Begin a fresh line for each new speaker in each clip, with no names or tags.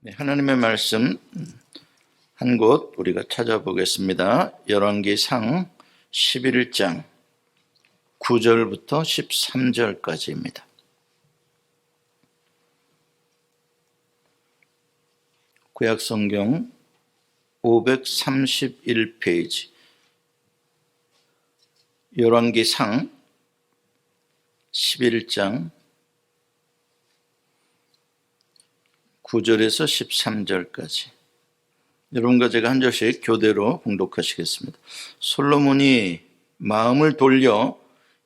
네, 하나님의 말씀 한 곳 우리가 찾아보겠습니다. 열왕기상 11장 9절부터 13절까지입니다. 구약성경 531페이지 열왕기상 11장 9절에서 13절까지 여러분과 제가 한 절씩 교대로 봉독하시겠습니다. 솔로몬이 마음을 돌려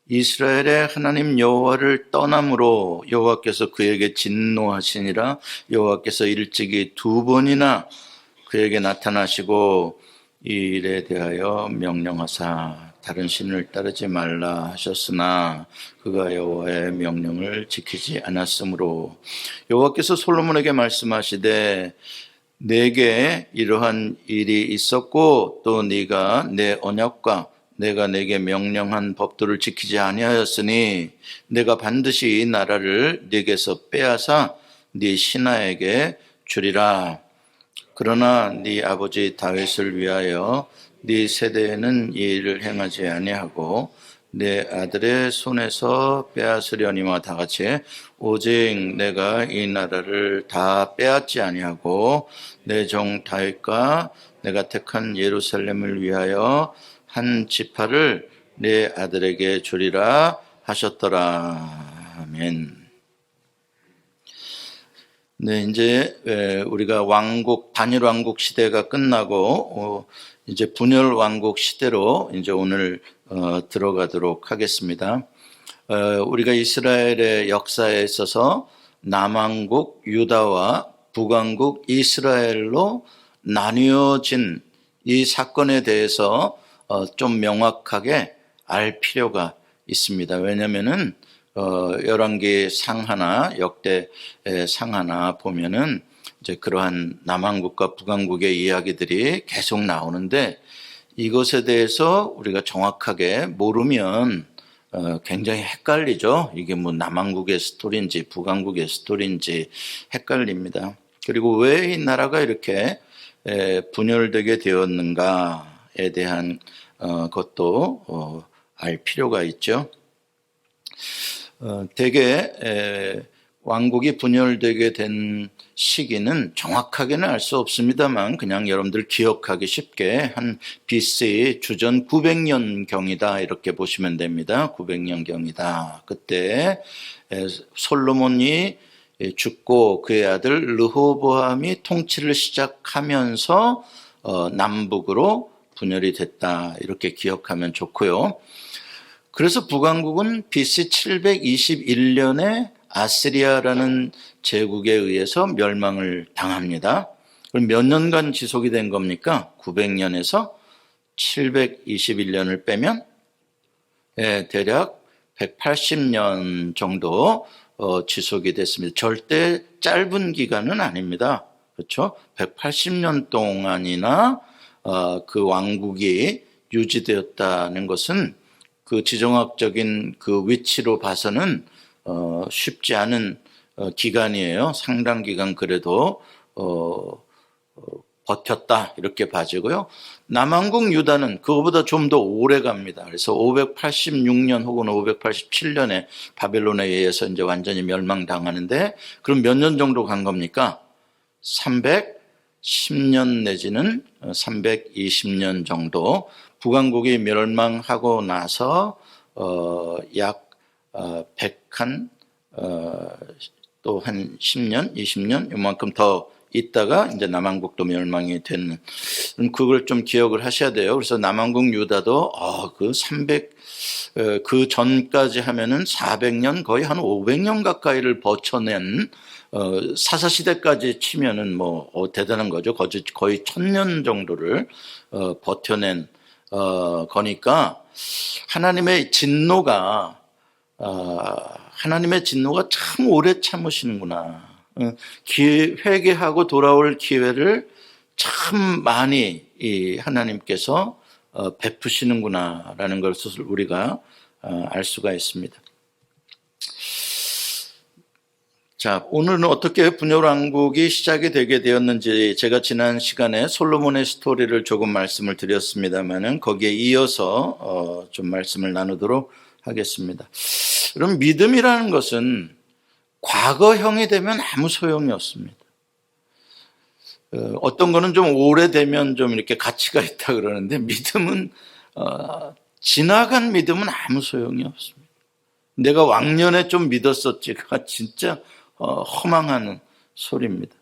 이스라엘의 하나님 여호와를 떠남으로 여호와께서 그에게 진노하시니라. 여호와께서 일찍이 두 번이나 그에게 나타나시고 이 일에 대하여 명령하사 다른 신을 따르지 말라 하셨으나 그가 여호와의 명령을 지키지 않았으므로 여호와께서 솔로몬에게 말씀하시되 내게 이러한 일이 있었고 또 네가 내 언약과 내가 내게 명령한 법도를 지키지 아니하였으니 내가 반드시 이 나라를 네게서 빼앗아 네 신하에게 주리라. 그러나 네 아버지 다윗을 위하여 네 세대에는 이 일을 행하지 아니하고 내 아들의 손에서 빼앗으려니와 다같이 오직 내가 이 나라를 다 빼앗지 아니하고 내 종 다윗과 내가 택한 예루살렘을 위하여 한 지파를 내 아들에게 주리라 하셨더라. 아멘. 네, 이제 우리가 단일 왕국 시대가 끝나고 이제 분열 왕국 시대로 이제 오늘 들어가도록 하겠습니다. 우리가 이스라엘의 역사에 있어서 남왕국 유다와 북왕국 이스라엘로 나뉘어진 이 사건에 대해서 좀 명확하게 알 필요가 있습니다. 왜냐하면은 열왕기 상하나 역대 상하나 보면은 이제 그러한 남왕국과 북왕국의 이야기들이 계속 나오는데 이것에 대해서 우리가 정확하게 모르면 굉장히 헷갈리죠. 이게 뭐 남왕국의 스토리인지 북왕국의 스토리인지 헷갈립니다. 그리고 왜 이 나라가 이렇게 분열되게 되었는가에 대한 것도 알 필요가 있죠. 대개 왕국이 분열되게 된 시기는 정확하게는 알 수 없습니다만 그냥 여러분들 기억하기 쉽게 한 BC 주전 900년경이다 이렇게 보시면 됩니다. 900년경이다. 그때 솔로몬이 죽고 그의 아들 르호보암이 통치를 시작하면서 남북으로 분열이 됐다 이렇게 기억하면 좋고요. 그래서 북왕국은 BC 721년에 아시리아라는 제국에 의해서 멸망을 당합니다. 그럼 몇 년간 지속이 된 겁니까? 900년에서 721년을 빼면 대략 180년 정도 지속이 됐습니다. 절대 짧은 기간은 아닙니다. 그렇죠? 180년 동안이나 그 왕국이 유지되었다는 것은 그 지정학적인 그 위치로 봐서는 쉽지 않은 기간이에요. 상당 기간 그래도 버텼다 이렇게 봐지고요. 남왕국 유다는 그거보다 좀 더 오래 갑니다. 그래서 586년 혹은 587년에 바벨론에 의해서 이제 완전히 멸망당하는데 그럼 몇 년 정도 간 겁니까? 310년 내지는 320년 정도. 북왕국이 멸망하고 나서 약 100한 또 한 10년, 20년 이만큼 더 있다가 이제 남왕국도 멸망이 되는 그걸 좀 기억을 하셔야 돼요. 그래서 남왕국 유다도 그 전까지 하면은 400년 거의 한 500년 가까이를 버텨낸 사사시대까지 치면은 뭐 대단한 거죠. 거의 1000년 정도를 버텨낸 거니까 하나님의 진노가 참 오래 참으시는구나. 회개하고 돌아올 기회를 참 많이 하나님께서 베푸시는구나라는 것을 우리가 알 수가 있습니다. 자, 오늘은 어떻게 분열왕국이 시작이 되게 되었는지 제가 지난 시간에 솔로몬의 스토리를 조금 말씀을 드렸습니다만은 거기에 이어서 좀 말씀을 나누도록 하겠습니다. 그럼 믿음이라는 것은 과거형이 되면 아무 소용이 없습니다. 어떤 거는 좀 오래되면 좀 이렇게 가치가 있다 그러는데 믿음은 지나간 믿음은 아무 소용이 없습니다. 내가 왕년에 좀 믿었었지가 진짜 허망한 소리입니다.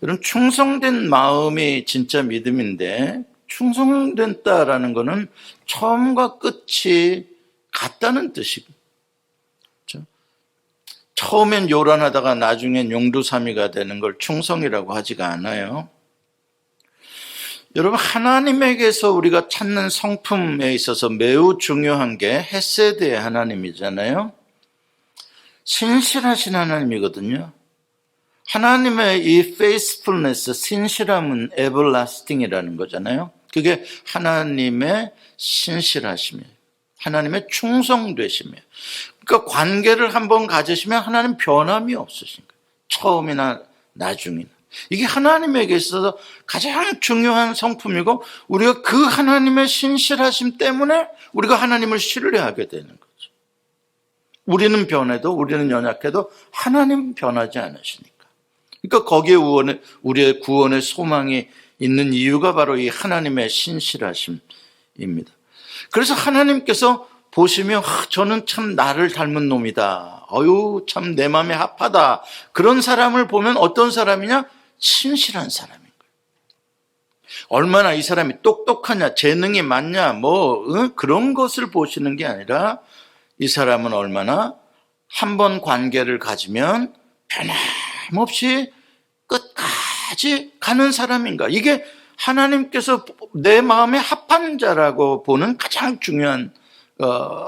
여러분, 충성된 마음이 진짜 믿음인데 충성된다라는 것은 처음과 끝이 같다는 뜻이고, 그렇죠? 처음엔 요란하다가 나중엔 용두사미가 되는 걸 충성이라고 하지가 않아요. 여러분, 하나님에게서 우리가 찾는 성품에 있어서 매우 중요한 게 헤세드의 하나님이잖아요. 신실하신 하나님이거든요. 하나님의 이 faithfulness, 신실함은 everlasting이라는 거잖아요. 그게 하나님의 신실하심이에요. 하나님의 충성되심이에요. 그러니까 관계를 한번 가지시면 하나님 변함이 없으신 거예요. 처음이나 나중이나. 이게 하나님에게 있어서 가장 중요한 성품이고, 우리가 그 하나님의 신실하심 때문에 우리가 하나님을 신뢰하게 되는 거예요. 우리는 변해도, 우리는 연약해도 하나님 변하지 않으시니까. 그러니까 거기에 우리의 구원의 소망이 있는 이유가 바로 이 하나님의 신실하심입니다. 그래서 하나님께서 보시면 저는 참 나를 닮은 놈이다. 참 내 마음에 합하다. 그런 사람을 보면 어떤 사람이냐? 신실한 사람인 거예요. 얼마나 이 사람이 똑똑하냐, 재능이 많냐, 그런 것을 보시는 게 아니라 이 사람은 얼마나 한 번 관계를 가지면 변함없이 끝까지 가는 사람인가. 이게 하나님께서 내 마음에 합한 자라고 보는 가장 중요한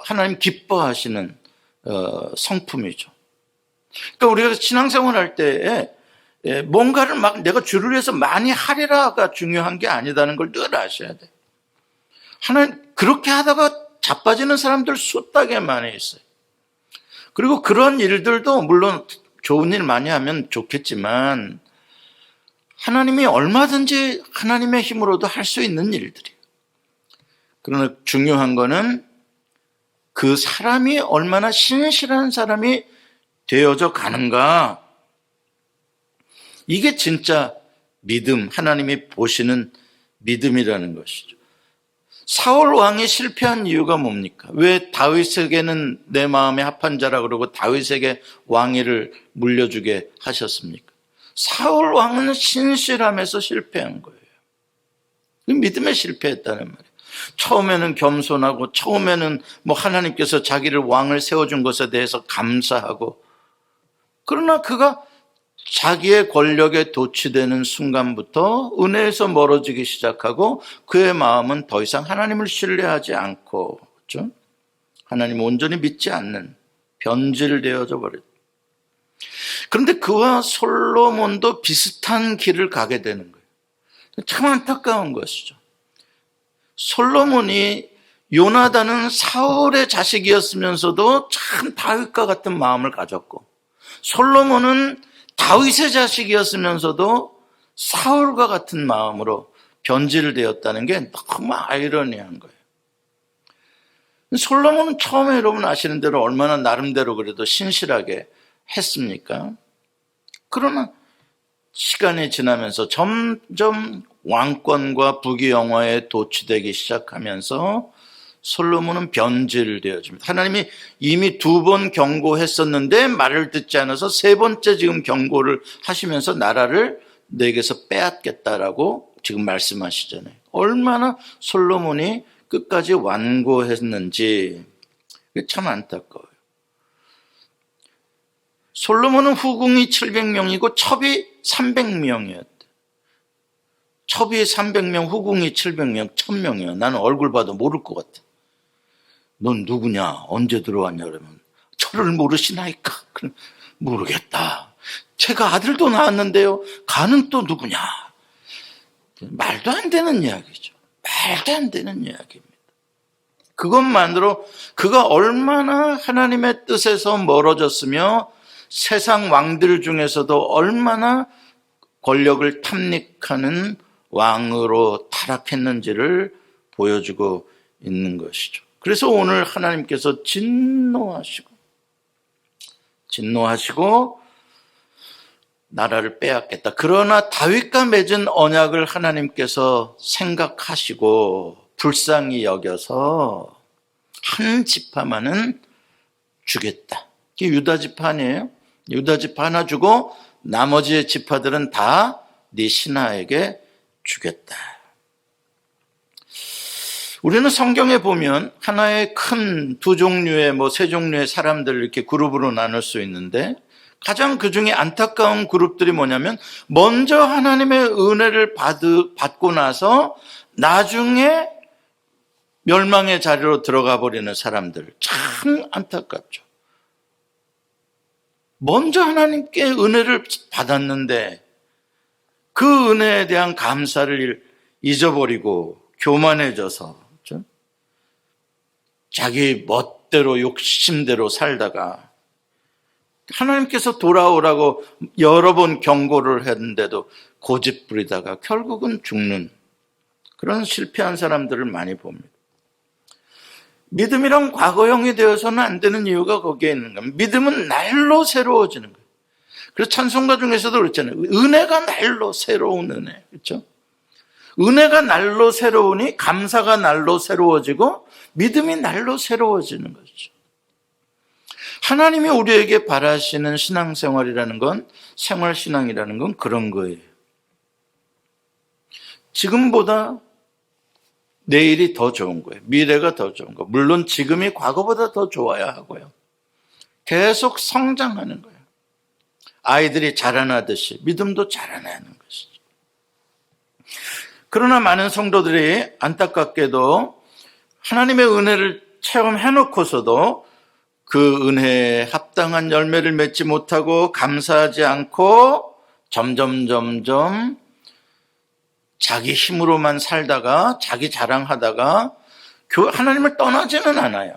하나님 기뻐하시는 성품이죠. 그러니까 우리가 신앙생활 할 때에 뭔가를 막 내가 주를 위해서 많이 하리라가 중요한 게 아니다는 걸 늘 아셔야 돼요. 하나님 그렇게 하다가 자빠지는 사람들 숫하게 많이 있어요. 그리고 그런 일들도 물론 좋은 일 많이 하면 좋겠지만 하나님이 얼마든지 하나님의 힘으로도 할 수 있는 일들이에요. 그러나 중요한 거는 그 사람이 얼마나 신실한 사람이 되어져 가는가. 이게 진짜 믿음, 하나님이 보시는 믿음이라는 것이죠. 사울 왕이 실패한 이유가 뭡니까? 왜 다윗에게는 내 마음에 합한 자라 그러고 다윗에게 왕위를 물려주게 하셨습니까? 사울 왕은 신실함에서 실패한 거예요. 믿음에 실패했다는 말이에요. 처음에는 겸손하고 처음에는 하나님께서 자기를 왕을 세워준 것에 대해서 감사하고, 그러나 그가 자기의 권력에 도취되는 순간부터 은혜에서 멀어지기 시작하고 그의 마음은 더 이상 하나님을 신뢰하지 않고, 그렇죠? 하나님을 온전히 믿지 않는 변질되어져 버렸다. 그런데 그와 솔로몬도 비슷한 길을 가게 되는 거예요. 참 안타까운 것이죠. 솔로몬이 요나단은 사울의 자식이었으면서도 참 다윗과 같은 마음을 가졌고, 솔로몬은 다윗의 자식이었으면서도 사울과 같은 마음으로 변질되었다는 게 너무 아이러니한 거예요. 솔로몬은 처음에 여러분 아시는 대로 얼마나 나름대로 그래도 신실하게 했습니까? 그러나 시간이 지나면서 점점 왕권과 부귀영화에 도취되기 시작하면서 솔로몬은 변질되어집니다. 하나님이 이미 2번 경고했었는데 말을 듣지 않아서 3번째 지금 경고를 하시면서 나라를 내게서 빼앗겠다라고 지금 말씀하시잖아요. 얼마나 솔로몬이 끝까지 완고했는지 참 안타까워요. 솔로몬은 후궁이 700명이고 첩이 300명이었대. 첩이 300명, 후궁이 700명, 1000명이야. 나는 얼굴 봐도 모를 것 같아. 넌 누구냐? 언제 들어왔냐? 그러면 저를 모르시나이까? 그럼 모르겠다. 제가 아들도 낳았는데요. 가는 또 누구냐? 말도 안 되는 이야기죠. 말도 안 되는 이야기입니다. 그것만으로 그가 얼마나 하나님의 뜻에서 멀어졌으며 세상 왕들 중에서도 얼마나 권력을 탐닉하는 왕으로 타락했는지를 보여주고 있는 것이죠. 그래서 오늘 하나님께서 진노하시고 나라를 빼앗겠다. 그러나 다윗과 맺은 언약을 하나님께서 생각하시고 불쌍히 여겨서 한 지파만은 주겠다. 이게 유다 지파 아니에요? 유다 지파 하나 주고 나머지 지파들은 다 네 신하에게 주겠다. 우리는 성경에 보면 하나의 큰 두 종류의 세 종류의 사람들을 이렇게 그룹으로 나눌 수 있는데 가장 그 중에 안타까운 그룹들이 뭐냐면 먼저 하나님의 은혜를 받고 나서 나중에 멸망의 자리로 들어가 버리는 사람들. 참 안타깝죠. 먼저 하나님께 은혜를 받았는데 그 은혜에 대한 감사를 잊어버리고 교만해져서 그렇죠? 자기 멋대로 욕심대로 살다가 하나님께서 돌아오라고 여러 번 경고를 했는데도 고집 부리다가 결국은 죽는 그런 실패한 사람들을 많이 봅니다. 믿음이란 과거형이 되어서는 안 되는 이유가 거기에 있는 겁니다. 믿음은 날로 새로워지는 거예요. 그래서 찬송가 중에서도 그랬잖아요. 은혜가 날로 새로운 은혜. 그렇죠? 은혜가 날로 새로우니 감사가 날로 새로워지고 믿음이 날로 새로워지는 거죠. 하나님이 우리에게 바라시는 신앙생활이라는 건, 생활신앙이라는 건 그런 거예요. 지금보다 내일이 더 좋은 거예요. 미래가 더 좋은 거예요. 물론 지금이 과거보다 더 좋아야 하고요. 계속 성장하는 거예요. 아이들이 자라나듯이 믿음도 자라나는 것이죠. 그러나 많은 성도들이 안타깝게도 하나님의 은혜를 체험해놓고서도 그 은혜에 합당한 열매를 맺지 못하고 감사하지 않고 점점 자기 힘으로만 살다가 자기 자랑하다가 하나님을 떠나지는 않아요.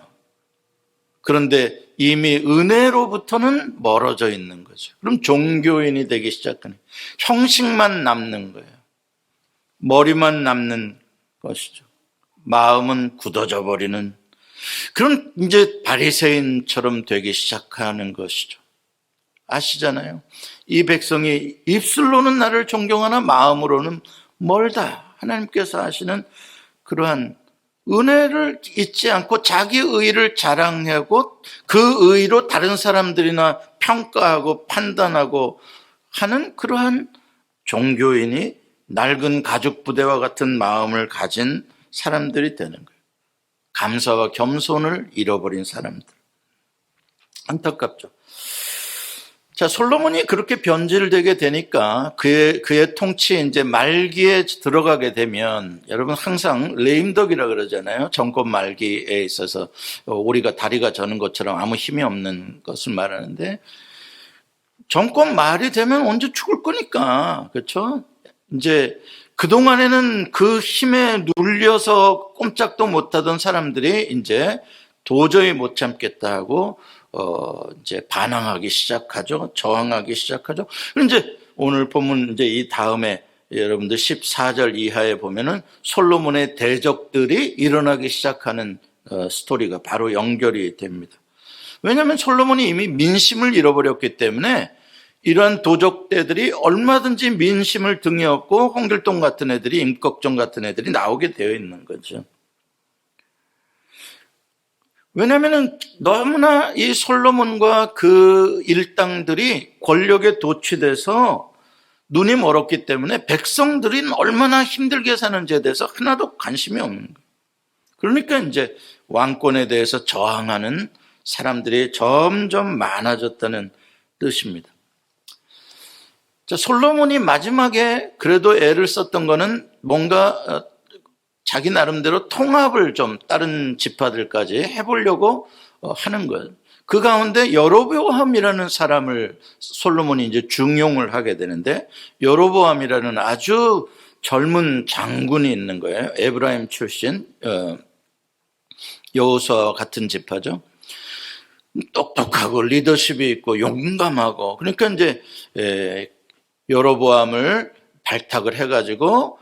그런데 이미 은혜로부터는 멀어져 있는 거죠. 그럼 종교인이 되기 시작하는, 형식만 남는 거예요. 머리만 남는 것이죠. 마음은 굳어져 버리는, 그럼 이제 바리새인처럼 되기 시작하는 것이죠. 아시잖아요. 이 백성이 입술로는 나를 존경하나 마음으로는 멀다. 하나님께서 하시는 그러한 은혜를 잊지 않고 자기 의를 자랑하고 그 의로 다른 사람들이나 평가하고 판단하고 하는 그러한 종교인이 낡은 가죽 부대와 같은 마음을 가진 사람들이 되는 거예요. 감사와 겸손을 잃어버린 사람들. 안타깝죠. 자, 솔로몬이 그렇게 변질되게 되니까 그의 통치 이제 말기에 들어가게 되면, 여러분 항상 레임덕이라 그러잖아요. 정권 말기에 있어서 오리가 다리가 저는 것처럼 아무 힘이 없는 것을 말하는데, 정권 말이 되면 언제 죽을 거니까, 그렇죠? 이제 그동안에는 그 힘에 눌려서 꼼짝도 못하던 사람들이 이제 도저히 못 참겠다 하고 이제 반항하기 시작하죠. 저항하기 시작하죠. 이제 오늘 보면 이제 이 다음에 여러분들 14절 이하에 보면은 솔로몬의 대적들이 일어나기 시작하는 스토리가 바로 연결이 됩니다. 왜냐하면 솔로몬이 이미 민심을 잃어버렸기 때문에 이러한 도적대들이 얼마든지 민심을 등에 업고 홍길동 같은 애들이, 임꺽정 같은 애들이 나오게 되어 있는 거죠. 왜냐하면 너무나 이 솔로몬과 그 일당들이 권력에 도취돼서 눈이 멀었기 때문에 백성들이 얼마나 힘들게 사는지에 대해서 하나도 관심이 없는 거예요. 그러니까 이제 왕권에 대해서 저항하는 사람들이 점점 많아졌다는 뜻입니다. 자, 솔로몬이 마지막에 그래도 애를 썼던 거는 뭔가 자기 나름대로 통합을 좀 다른 지파들까지 해보려고 하는 거예요. 그 가운데 여로보암이라는 사람을 솔로몬이 이제 중용을 하게 되는데, 여로보암이라는 아주 젊은 장군이 있는 거예요. 에브라임 출신, 여호수아와 같은 지파죠. 똑똑하고 리더십이 있고 용감하고, 그러니까 이제 여로보암을 발탁을 해가지고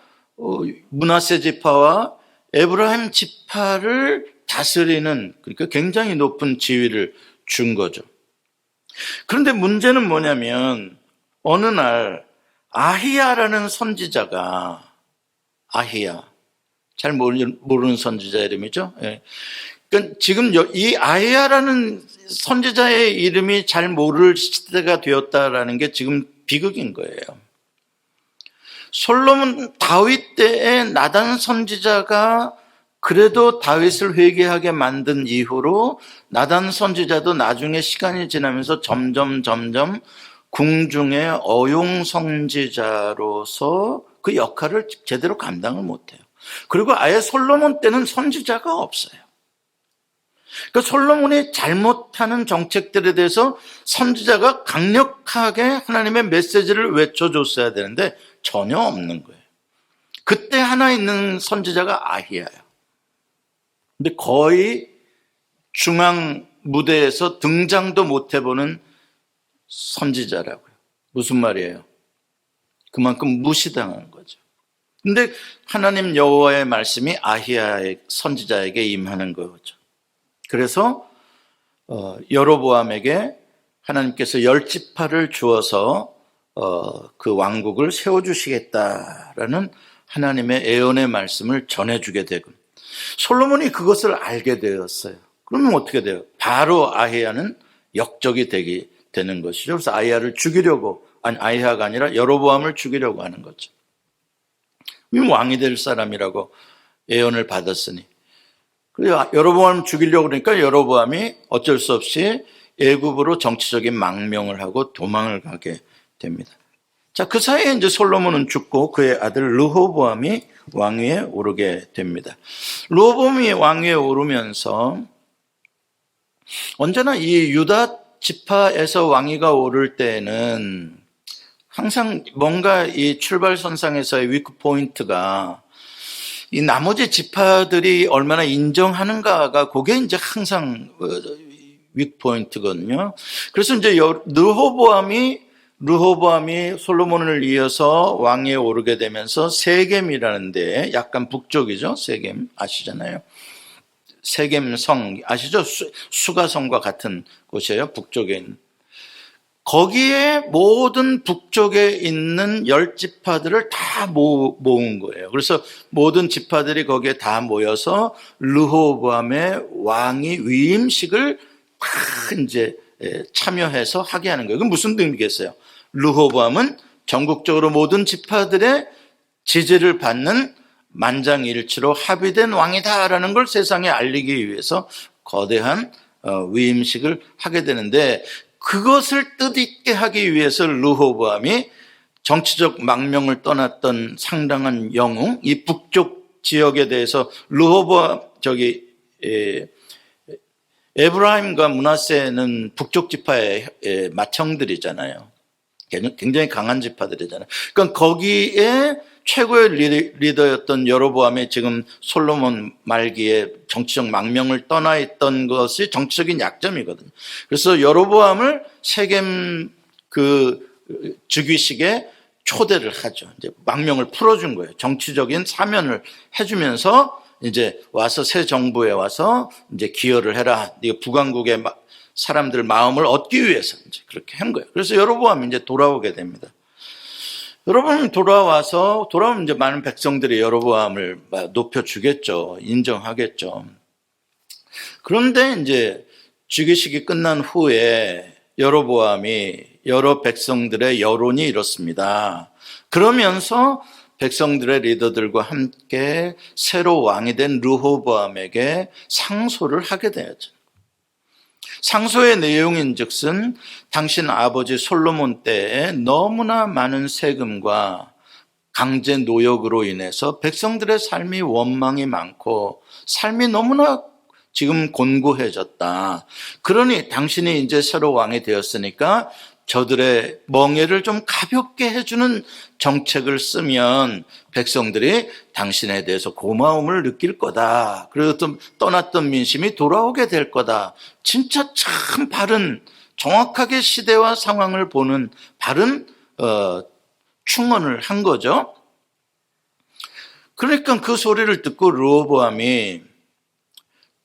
므낫세 지파와 에브라임 지파를 다스리는, 그러니까 굉장히 높은 지위를 준 거죠. 그런데 문제는 뭐냐면 어느 날 아히야라는 선지자가, 아히야, 잘 모르는 선지자 이름이죠. 그러니까 지금 이 아히야라는 선지자의 이름이 잘 모를 시대가 되었다라는 게 지금 비극인 거예요. 솔로몬 다윗 때에 나단 선지자가 그래도 다윗을 회개하게 만든 이후로 나단 선지자도 나중에 시간이 지나면서 점점 궁중의 어용 선지자로서 그 역할을 제대로 감당을 못해요. 그리고 아예 솔로몬 때는 선지자가 없어요. 그러니까 솔로몬이 잘못하는 정책들에 대해서 선지자가 강력하게 하나님의 메시지를 외쳐줬어야 되는데 전혀 없는 거예요. 그때 하나 있는 선지자가 아히야예요. 근데 거의 중앙 무대에서 등장도 못 해보는 선지자라고요. 무슨 말이에요? 그만큼 무시당한 거죠. 근데 하나님 여호와의 말씀이 아히야의 선지자에게 임하는 거죠. 그래서 여로보암에게 하나님께서 10지파를 주어서 그 왕국을 세워주시겠다라는 하나님의 예언의 말씀을 전해주게 되고, 솔로몬이 그것을 알게 되었어요. 그러면 어떻게 돼요? 바로 아히야는 역적이 되는 것이죠. 그래서 아히야를 죽이려고, 아히야가 아니라 여로보암을 죽이려고 하는 거죠. 왕이 될 사람이라고 예언을 받았으니. 그래서 여로보암을 죽이려고 그러니까 여로보암이 어쩔 수 없이 애굽으로 정치적인 망명을 하고 도망을 가게 됩니다. 자, 그 사이에 이제 솔로몬은 죽고 그의 아들 르호보암이 왕위에 오르게 됩니다. 르호보암이 왕위에 오르면서 언제나 이 유다 지파에서 왕위가 오를 때는 항상 뭔가 이 출발선상에서의 위크 포인트가 이 나머지 지파들이 얼마나 인정하는가가 그게 이제 항상 위크 포인트거든요. 그래서 이제 르호보암이 솔로몬을 이어서 왕위에 오르게 되면서 세겜이라는 데, 약간 북쪽이죠. 세겜 아시잖아요. 세겜성 아시죠? 수가성과 같은 곳이에요. 북쪽에 있는. 거기에 모든 북쪽에 있는 10지파들을 다 모은 거예요. 그래서 모든 지파들이 거기에 다 모여서 르호보암의 왕위 위임식을 다 이제 참여해서 하게 하는 거예요. 그럼 무슨 의미겠어요? 르호보암은 전국적으로 모든 지파들의 지지를 받는 만장일치로 합의된 왕이다라는 걸 세상에 알리기 위해서 거대한 위임식을 하게 되는데, 그것을 뜻있게 하기 위해서 르호보암이 정치적 망명을 떠났던 상당한 영웅, 이 북쪽 지역에 대해서 르호보암, 에브라임과 므낫세는 북쪽 지파의 맏형들이잖아요. 굉장히 강한 지파들이잖아요. 그러니까 거기에 최고의 리더였던 여로보암이 지금 솔로몬 말기에 정치적 망명을 떠나 있던 것이 정치적인 약점이거든요. 그래서 여로보암을 세겜 그 즉위식에 초대를 하죠. 이제 망명을 풀어준 거예요. 정치적인 사면을 해주면서 이제 와서 새 정부에 와서 이제 기여를 해라. 네가 북왕국의 사람들 마음을 얻기 위해서 이제 그렇게 한 거예요. 그래서 여로보암이 이제 돌아오게 됩니다. 여로보암이 돌아오면 이제 많은 백성들이 여로보암을 높여주겠죠. 인정하겠죠. 그런데 이제 즉위식이 끝난 후에 여로보암이 여러 백성들의 여론이 이렇습니다. 그러면서 백성들의 리더들과 함께 새로 왕이 된 르호보암에게 상소를 하게 되었죠. 상소의 내용인즉슨 당신 아버지 솔로몬 때에 너무나 많은 세금과 강제 노역으로 인해서 백성들의 삶이 원망이 많고 삶이 너무나 지금 곤고해졌다. 그러니 당신이 이제 새로 왕이 되었으니까 저들의 멍에를 좀 가볍게 해주는 정책을 쓰면 백성들이 당신에 대해서 고마움을 느낄 거다. 그리고 또 떠났던 민심이 돌아오게 될 거다. 진짜 참 바른, 정확하게 시대와 상황을 보는 바른 충언을 한 거죠. 그러니까 그 소리를 듣고 르호보암이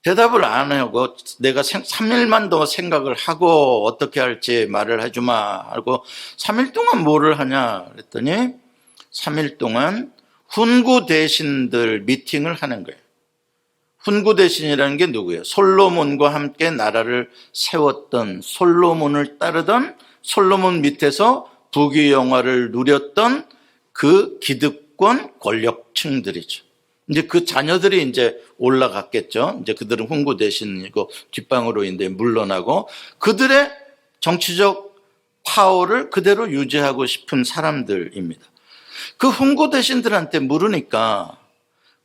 대답을 안 하고 내가 3일만 더 생각을 하고 어떻게 할지 말을 해주마 하고 3일 동안 뭐를 하냐 그랬더니 3일 동안 훈구 대신들 미팅을 하는 거예요. 훈구 대신이라는 게 누구예요? 솔로몬과 함께 나라를 세웠던, 솔로몬을 따르던, 솔로몬 밑에서 부귀영화를 누렸던 그 기득권 권력층들이죠. 이제 그 자녀들이 이제 올라갔겠죠. 이제 그들은 훈구 대신이고 뒷방으로 이제 물러나고 그들의 정치적 파워를 그대로 유지하고 싶은 사람들입니다. 그 훈구 대신들한테 물으니까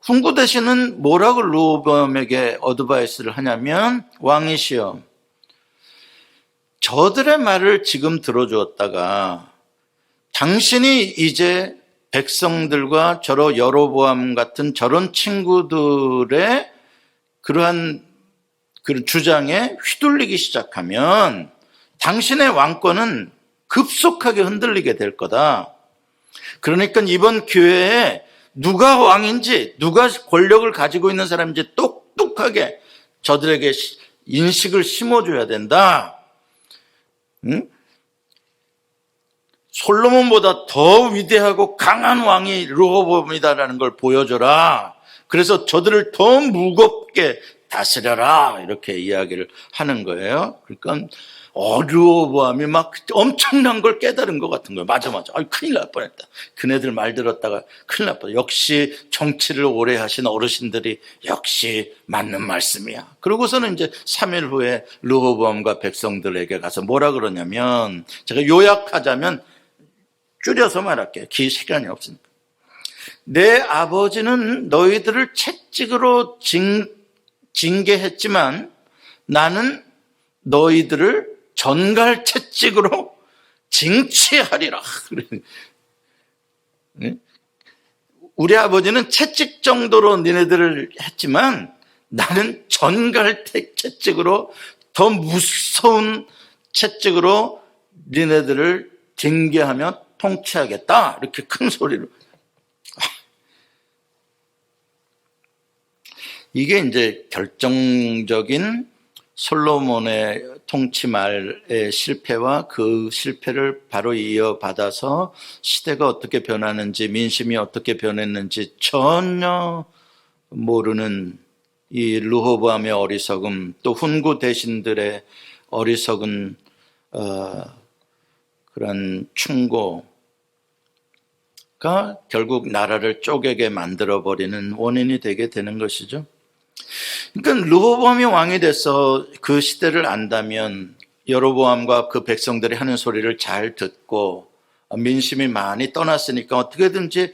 훈구 대신은 뭐라고 르호보암에게 어드바이스를 하냐면 왕이시여, 저들의 말을 지금 들어주었다가 당신이 이제 백성들과 저런 여로보암 같은 저런 친구들의 그러한 주장에 휘둘리기 시작하면 당신의 왕권은 급속하게 흔들리게 될 거다. 그러니까 이번 기회에 누가 왕인지, 누가 권력을 가지고 있는 사람인지 똑똑하게 저들에게 인식을 심어줘야 된다. 응? 솔로몬보다 더 위대하고 강한 왕이 르호보암이다라는 걸 보여줘라. 그래서 저들을 더 무겁게 다스려라. 이렇게 이야기를 하는 거예요. 그러니까 르호보암이 막 엄청난 걸 깨달은 것 같은 거예요. 맞아. 큰일 날 뻔했다. 그네들 말 들었다가 큰일 날 뻔했다. 역시 정치를 오래 하신 어르신들이 역시 맞는 말씀이야. 그러고서는 이제 3일 후에 르호보암과 백성들에게 가서 뭐라 그러냐면, 제가 요약하자면 줄여서 말할게요. 시간이 없으니까. 내 아버지는 너희들을 채찍으로 징계했지만 나는 너희들을 전갈 채찍으로 징치하리라. 우리 아버지는 채찍 정도로 니네들을 했지만 나는 전갈 채찍으로, 더 무서운 채찍으로 니네들을 징계하며 통치하겠다. 이렇게 큰 소리로. 이게 이제 결정적인 솔로몬의 통치 말의 실패와 그 실패를 바로 이어받아서 시대가 어떻게 변하는지, 민심이 어떻게 변했는지 전혀 모르는 이 르호보암의 어리석음, 또 훈구 대신들의 어리석은 그런 충고가 결국 나라를 쪼개게 만들어버리는 원인이 되게 되는 것이죠. 그러니까 르호보암이 왕이 돼서 그 시대를 안다면 여로보암과 그 백성들이 하는 소리를 잘 듣고 민심이 많이 떠났으니까 어떻게든지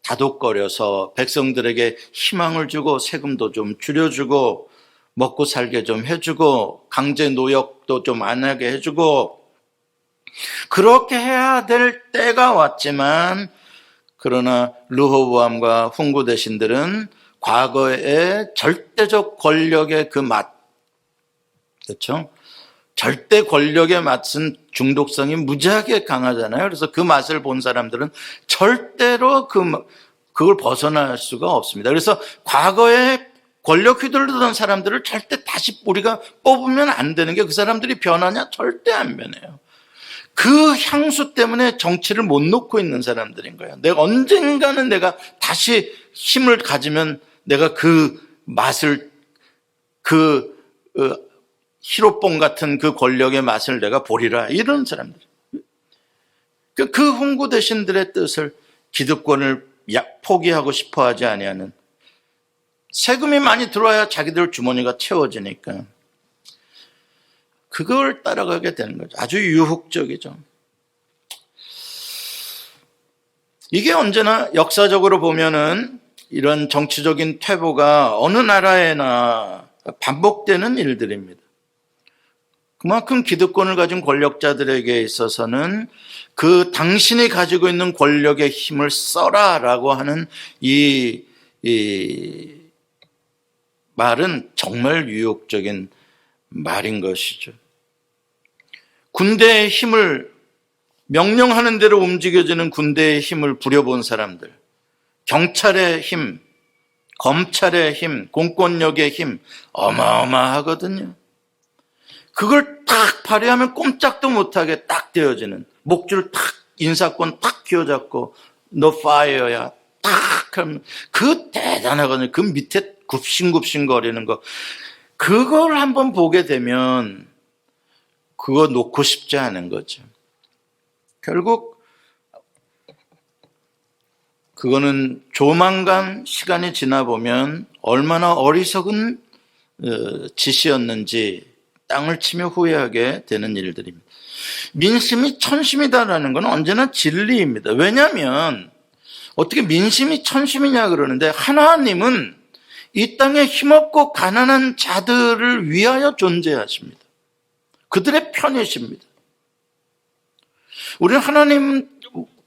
다독거려서 백성들에게 희망을 주고 세금도 좀 줄여주고 먹고 살게 좀 해주고 강제 노역도 좀 안 하게 해주고 그렇게 해야 될 때가 왔지만, 그러나 르호보암과 훈구 대신들은 과거의 절대적 권력의 그 맛, 그렇죠? 절대 권력의 맛은 중독성이 무지하게 강하잖아요. 그래서 그 맛을 본 사람들은 절대로 그걸 벗어날 수가 없습니다. 그래서 과거에 권력 휘둘르던 사람들을 절대 다시 우리가 뽑으면 안 되는 게, 그 사람들이 변하냐? 절대 안 변해요. 그 향수 때문에 정치를 못 놓고 있는 사람들인 거예요. 내가 언젠가는 내가 다시 힘을 가지면 내가 그 맛을, 히로뽕 같은 그 권력의 맛을 내가 보리라. 이런 사람들. 그 훈구 대신들의 뜻을, 기득권을 포기하고 싶어 하지 아니하는, 세금이 많이 들어와야 자기들 주머니가 채워지니까 그걸 따라가게 되는 거죠. 아주 유혹적이죠. 이게 언제나 역사적으로 보면은 이런 정치적인 퇴보가 어느 나라에나 반복되는 일들입니다. 그만큼 기득권을 가진 권력자들에게 있어서는 그 당신이 가지고 있는 권력의 힘을 써라라고 하는 이 말은 정말 유혹적인 말인 것이죠. 군대의 힘을, 명령하는 대로 움직여지는 군대의 힘을 부려본 사람들, 경찰의 힘, 검찰의 힘, 공권력의 힘 어마어마하거든요. 그걸 딱 발휘하면 꼼짝도 못하게 딱 되어지는, 목줄 탁, 인사권 탁 쥐어잡고 너 파이어야 딱 하면 그 대단하거든요. 그 밑에 굽신굽신 거리는 거, 그걸 한번 보게 되면 그거 놓고 싶지 않은 거죠. 결국 그거는 조만간 시간이 지나 보면 얼마나 어리석은 짓이었는지 땅을 치며 후회하게 되는 일들입니다. 민심이 천심이다라는 건 언제나 진리입니다. 왜냐하면 어떻게 민심이 천심이냐 그러는데, 하나님은 이 땅에 힘없고 가난한 자들을 위하여 존재하십니다. 그들의 편이십니다. 우리는 하나님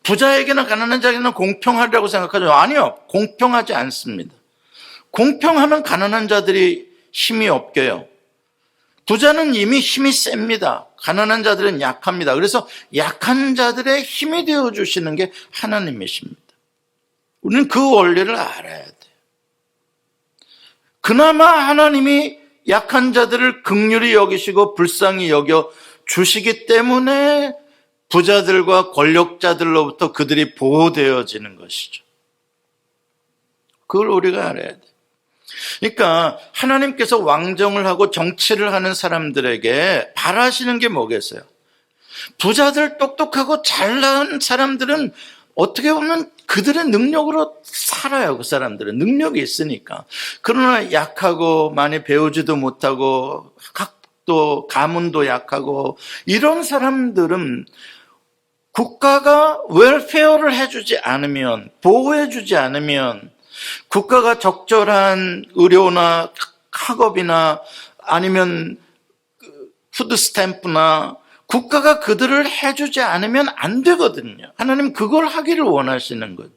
부자에게나 가난한 자에게나 공평하리라고 생각하죠. 아니요, 공평하지 않습니다. 공평하면 가난한 자들이 힘이 없게요. 부자는 이미 힘이 셉니다. 가난한 자들은 약합니다. 그래서 약한 자들의 힘이 되어주시는 게 하나님이십니다. 우리는 그 원리를 알아야 돼요. 그나마 하나님이 약한 자들을 긍휼히 여기시고 불쌍히 여겨 주시기 때문에 부자들과 권력자들로부터 그들이 보호되어지는 것이죠. 그걸 우리가 알아야 돼요. 그러니까 하나님께서 왕정을 하고 정치를 하는 사람들에게 바라시는 게 뭐겠어요? 부자들, 똑똑하고 잘난 사람들은 어떻게 보면 그들의 능력으로 살아요. 그 사람들은 능력이 있으니까. 그러나 약하고 많이 배우지도 못하고 학도 가문도 약하고 이런 사람들은 국가가 웰페어를 해주지 않으면, 보호해주지 않으면, 국가가 적절한 의료나 학업이나 아니면 푸드 스탬프나 국가가 그들을 해주지 않으면 안 되거든요. 하나님 그걸 하기를 원하시는 거예요.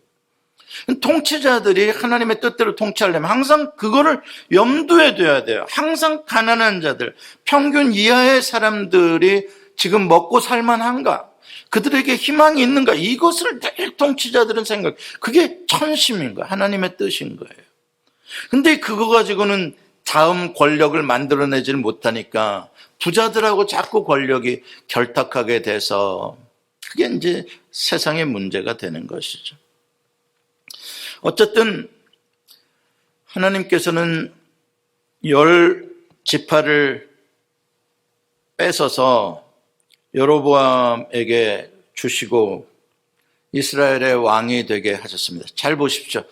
통치자들이 하나님의 뜻대로 통치하려면 항상 그거를 염두에 둬야 돼요. 항상 가난한 자들, 평균 이하의 사람들이 지금 먹고 살만한가? 그들에게 희망이 있는가? 이것을 늘 통치자들은 생각, 그게 천심인 거예요. 하나님의 뜻인 거예요. 근데 그거 가지고는 다음 권력을 만들어내지를 못하니까 부자들하고 자꾸 권력이 결탁하게 돼서 그게 이제 세상의 문제가 되는 것이죠. 어쨌든 하나님께서는 10지파를 뺏어서 여로보암에게 주시고 이스라엘의 왕이 되게 하셨습니다. 잘 보십시오.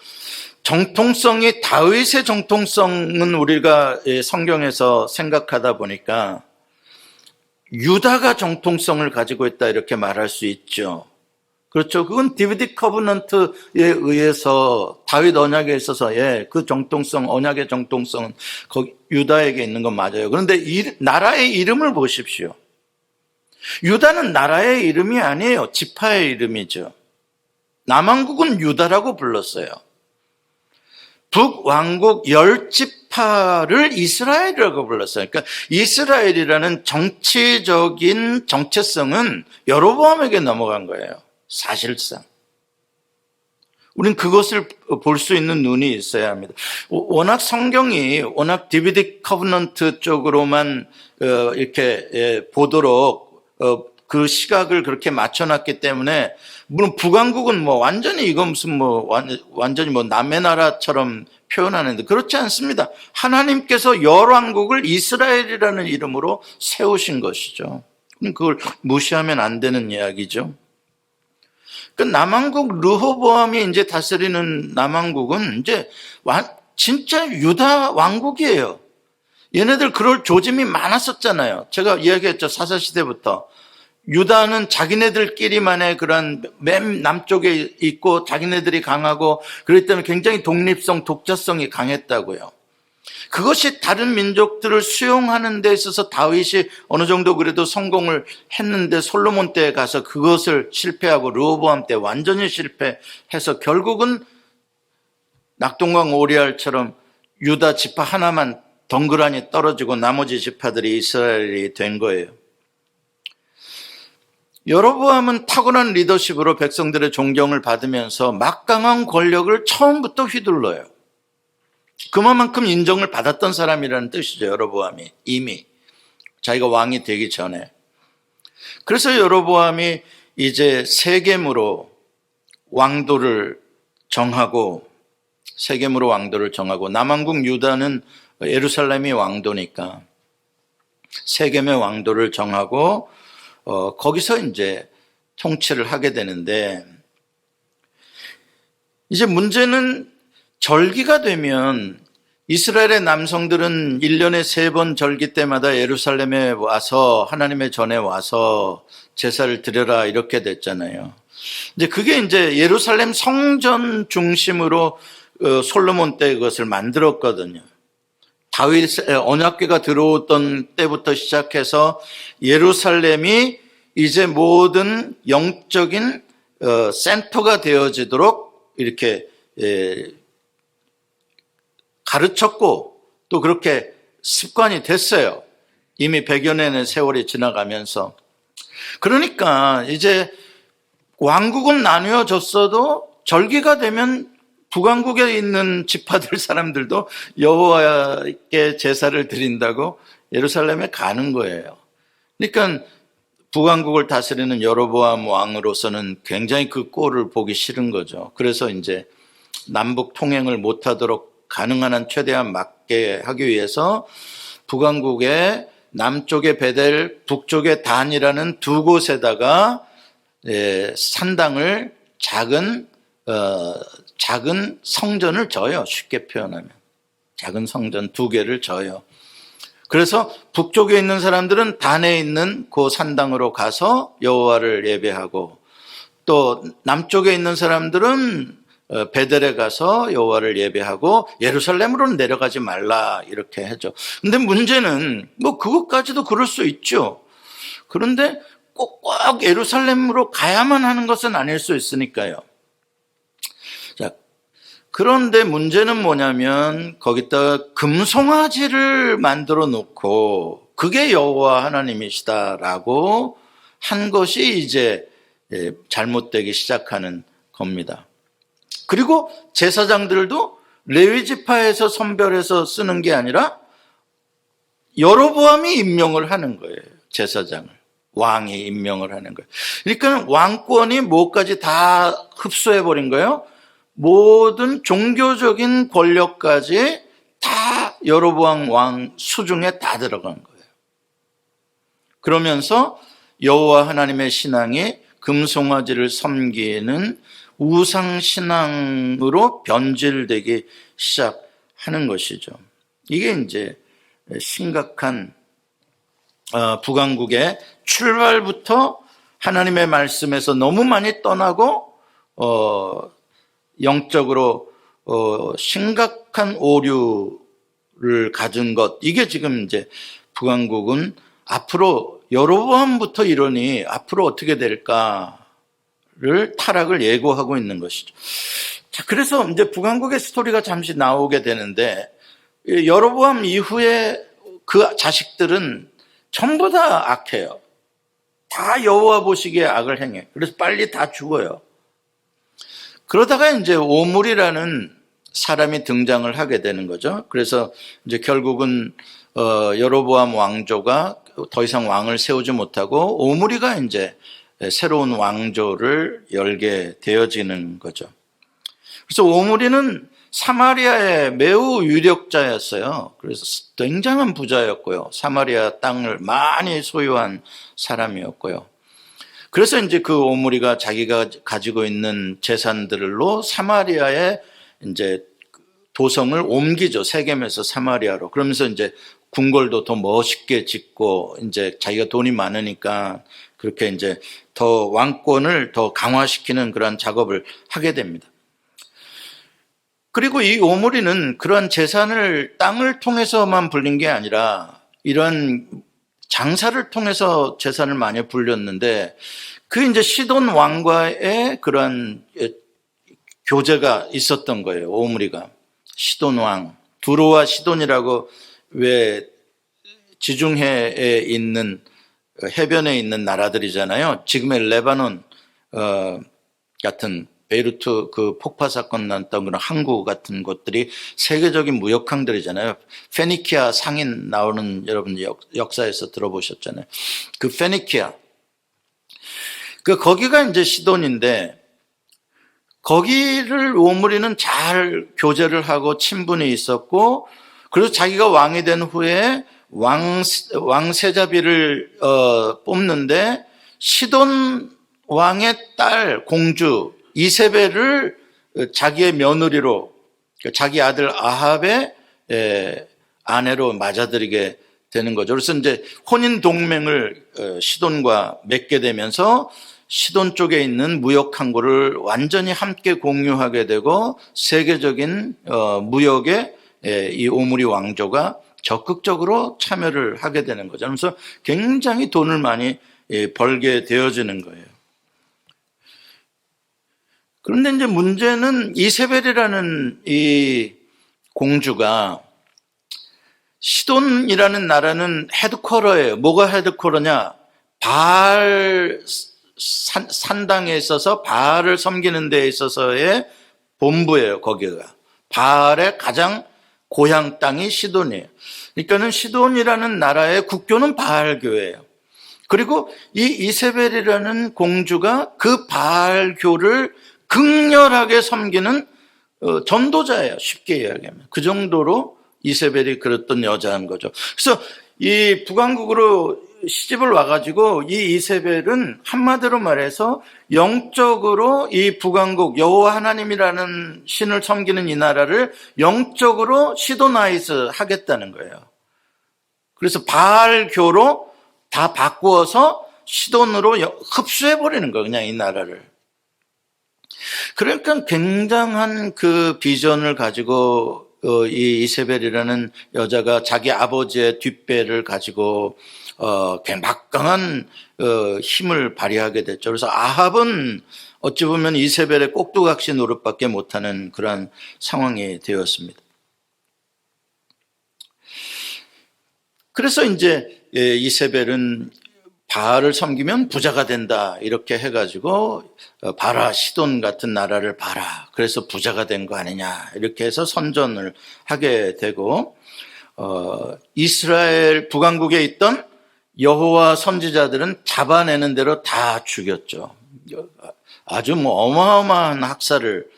정통성이, 다윗의 정통성은 우리가 성경에서 생각하다 보니까 유다가 정통성을 가지고 있다 이렇게 말할 수 있죠. 그렇죠. 그건 디비딕 커버넌트에 의해서 다윗 언약에 있어서 그 정통성, 언약의 정통성은 거기 유다에게 있는 건 맞아요. 그런데 나라의 이름을 보십시오. 유다는 나라의 이름이 아니에요. 지파의 이름이죠. 남왕국은 유다라고 불렀어요. 북왕국 10지파를 이스라엘이라고 불렀어요. 그러니까 이스라엘이라는 정치적인 정체성은 여로보암에게 넘어간 거예요. 사실상. 우린 그것을 볼 수 있는 눈이 있어야 합니다. 워낙 성경이 워낙 디비딕 커버넌트 쪽으로만 이렇게 보도록 그 시각을 그렇게 맞춰놨기 때문에, 물론 북왕국은 완전히 이거 무슨 완전히 남의 나라처럼 표현하는데 그렇지 않습니다. 하나님께서 열왕국을 이스라엘이라는 이름으로 세우신 것이죠. 그걸 무시하면 안 되는 이야기죠. 그 남왕국 르호보암이 이제 다스리는 남왕국은 이제 진짜 유다 왕국이에요. 얘네들 그럴 조짐이 많았었잖아요. 제가 이야기했죠. 사사시대부터. 유다는 자기네들끼리만의 그런 맨 남쪽에 있고 자기네들이 강하고 그렇기 때문에 굉장히 독립성, 독자성이 강했다고요. 그것이 다른 민족들을 수용하는 데 있어서 다윗이 어느 정도 그래도 성공을 했는데 솔로몬 때에 가서 그것을 실패하고 르호보암 때 완전히 실패해서 결국은 낙동강 오리알처럼 유다 지파 하나만 덩그러니 떨어지고 나머지 지파들이 이스라엘이 된 거예요. 여로보암은 타고난 리더십으로 백성들의 존경을 받으면서 막강한 권력을 처음부터 휘둘러요. 그만큼 인정을 받았던 사람이라는 뜻이죠. 여로보암이 이미 자기가 왕이 되기 전에. 그래서 여로보암이 이제 세겜으로 왕도를 정하고 남왕국 유다는 예루살렘이 왕도니까 세겜의 왕도를 정하고 거기서 이제 통치를 하게 되는데, 이제 문제는 절기가 되면 이스라엘의 남성들은 1년에 3번 절기 때마다 예루살렘에 와서 하나님의 전에 와서 제사를 드려라 이렇게 됐잖아요. 이제 그게 이제 예루살렘 성전 중심으로 솔로몬 때 그것을 만들었거든요. 다윗 언약궤가 들어오던 때부터 시작해서 예루살렘이 이제 모든 영적인 센터가 되어지도록 이렇게 가르쳤고 또 그렇게 습관이 됐어요. 이미 100여 년의 세월이 지나가면서. 그러니까 이제 왕국은 나뉘어졌어도 절기가 되면 북왕국에 있는 지파들 사람들도 여호와께 제사를 드린다고 예루살렘에 가는 거예요. 그러니까 북왕국을 다스리는 여로보암 왕으로서는 굉장히 그 꼴을 보기 싫은 거죠. 그래서 이제 남북 통행을 못하도록 가능한 한 최대한 막게 하기 위해서 북왕국의 남쪽의 베델, 북쪽의 단이라는 두 곳에다가 산당을 작은 성전을 져요. 쉽게 표현하면 작은 성전 2개를 져요. 그래서 북쪽에 있는 사람들은 단에 있는 그 산당으로 가서 여호와를 예배하고, 또 남쪽에 있는 사람들은 베델에 가서 여호와를 예배하고 예루살렘으로는 내려가지 말라 이렇게 하죠. 근데 문제는 뭐 그것까지도 그럴 수 있죠. 그런데 꼭 예루살렘으로 가야만 하는 것은 아닐 수 있으니까요. 자, 그런데 문제는 뭐냐면 거기다가 금송아지를 만들어 놓고 그게 여호와 하나님이시다라고 한 것이 이제 잘못되기 시작하는 겁니다. 그리고 제사장들도 레위 지파에서 선별해서 쓰는 게 아니라 여로보암이 임명을 하는 거예요. 제사장을. 왕이 임명을 하는 거예요. 그러니까 왕권이 뭐까지 다 흡수해버린 거예요. 모든 종교적인 권력까지 다 여로보암 왕 수중에 다 들어간 거예요. 그러면서 여호와 하나님의 신앙이 금송아지를 섬기는 우상신앙으로 변질되기 시작하는 것이죠. 이게 이제 심각한 북왕국의 출발부터 하나님의 말씀에서 너무 많이 떠나고 영적으로 심각한 오류를 가진 것, 이게 지금 이제 북왕국은 앞으로 여로보암부터 이러니 앞으로 어떻게 될까를 타락을 예고하고 있는 것이죠. 자, 그래서 이제 북왕국의 스토리가 잠시 나오게 되는데, 여로보암 이후에 그 자식들은 전부 다 악해요. 다 여호와 보시기에 악을 행해. 그래서 빨리 다 죽어요. 그러다가 이제 오므리라는 사람이 등장을 하게 되는 거죠. 그래서 이제 결국은 여로보암 왕조가 더 이상 왕을 세우지 못하고 오므리가 이제 새로운 왕조를 열게 되어지는 거죠. 그래서 오므리는 사마리아의 매우 유력자였어요. 그래서 굉장한 부자였고요. 사마리아 땅을 많이 소유한 사람이었고요. 그래서 이제 그 오므리가 자기가 가지고 있는 재산들로 사마리아에 이제 도성을 옮기죠. 세겜에서 사마리아로. 그러면서 이제 궁궐도 더 멋있게 짓고, 이제 자기가 돈이 많으니까 그렇게 이제 더 왕권을 더 강화시키는 그런 작업을 하게 됩니다. 그리고 이 오므리는 그런 재산을 땅을 통해서만 불린 게 아니라 이런 장사를 통해서 재산을 많이 불렸는데 그 이제 시돈 왕과의 그런 교제가 있었던 거예요. 오므리가 시돈 왕, 두로와 시돈이라고 왜 지중해에 있는 해변에 있는 나라들이잖아요. 지금의 레바논 같은 베이루트 그 폭파 사건 났던 그런 항구 같은 곳들이 세계적인 무역항들이잖아요. 페니키아 상인 나오는 여러분 역사에서 들어보셨잖아요. 그 페니키아. 거기가 이제 시돈인데 거기를 오므리는 잘 교제를 하고 친분이 있었고 그래서 자기가 왕이 된 후에 왕세자비를 뽑는데 시돈 왕의 딸 공주 이세벨을 자기의 며느리로 자기 아들 아합의 아내로 맞아들이게 되는 거죠. 그래서 이제 혼인 동맹을 시돈과 맺게 되면서 시돈 쪽에 있는 무역 항구를 완전히 함께 공유하게 되고 세계적인 무역에 이 오므리 왕조가 적극적으로 참여를 하게 되는 거죠. 그래서 굉장히 돈을 많이 벌게 되어지는 거예요. 그런데 이제 문제는 이세벨이라는 이 공주가 시돈이라는 나라는 헤드쿼터예요. 뭐가 헤드쿼터냐? 바알 산당에 있어서 바알을 섬기는 데에 있어서의 본부예요. 거기가 바알의 가장 고향 땅이 시돈이에요. 그러니까는 시돈이라는 나라의 국교는 바알교예요. 그리고 이 이세벨이라는 공주가 그 바알교를 극렬하게 섬기는 전도자예요. 쉽게 이야기하면. 그 정도로 이세벨이 그랬던 여자인 거죠. 그래서 이 북왕국으로 시집을 와가지고 이 이세벨은 한마디로 말해서 영적으로 이 북왕국 여호와 하나님이라는 신을 섬기는 이 나라를 영적으로 시도나이즈 하겠다는 거예요. 그래서 바알교로 다 바꾸어서 시돈으로 흡수해버리는 거예요. 그냥 이 나라를. 그러니까 굉장한 그 비전을 가지고 이 이세벨이라는 여자가 자기 아버지의 뒷배를 가지고 막강한 힘을 발휘하게 됐죠. 그래서 아합은 어찌 보면 이세벨의 꼭두각시 노릇밖에 못하는 그런 상황이 되었습니다. 그래서 이제 이세벨은 바알을 섬기면 부자가 된다 이렇게 해가지고 바라 시돈 같은 나라를 봐라 그래서 부자가 된 거 아니냐 이렇게 해서 선전을 하게 되고 이스라엘 북왕국에 있던 여호와 선지자들은 잡아내는 대로 다 죽였죠. 아주 어마어마한 학살을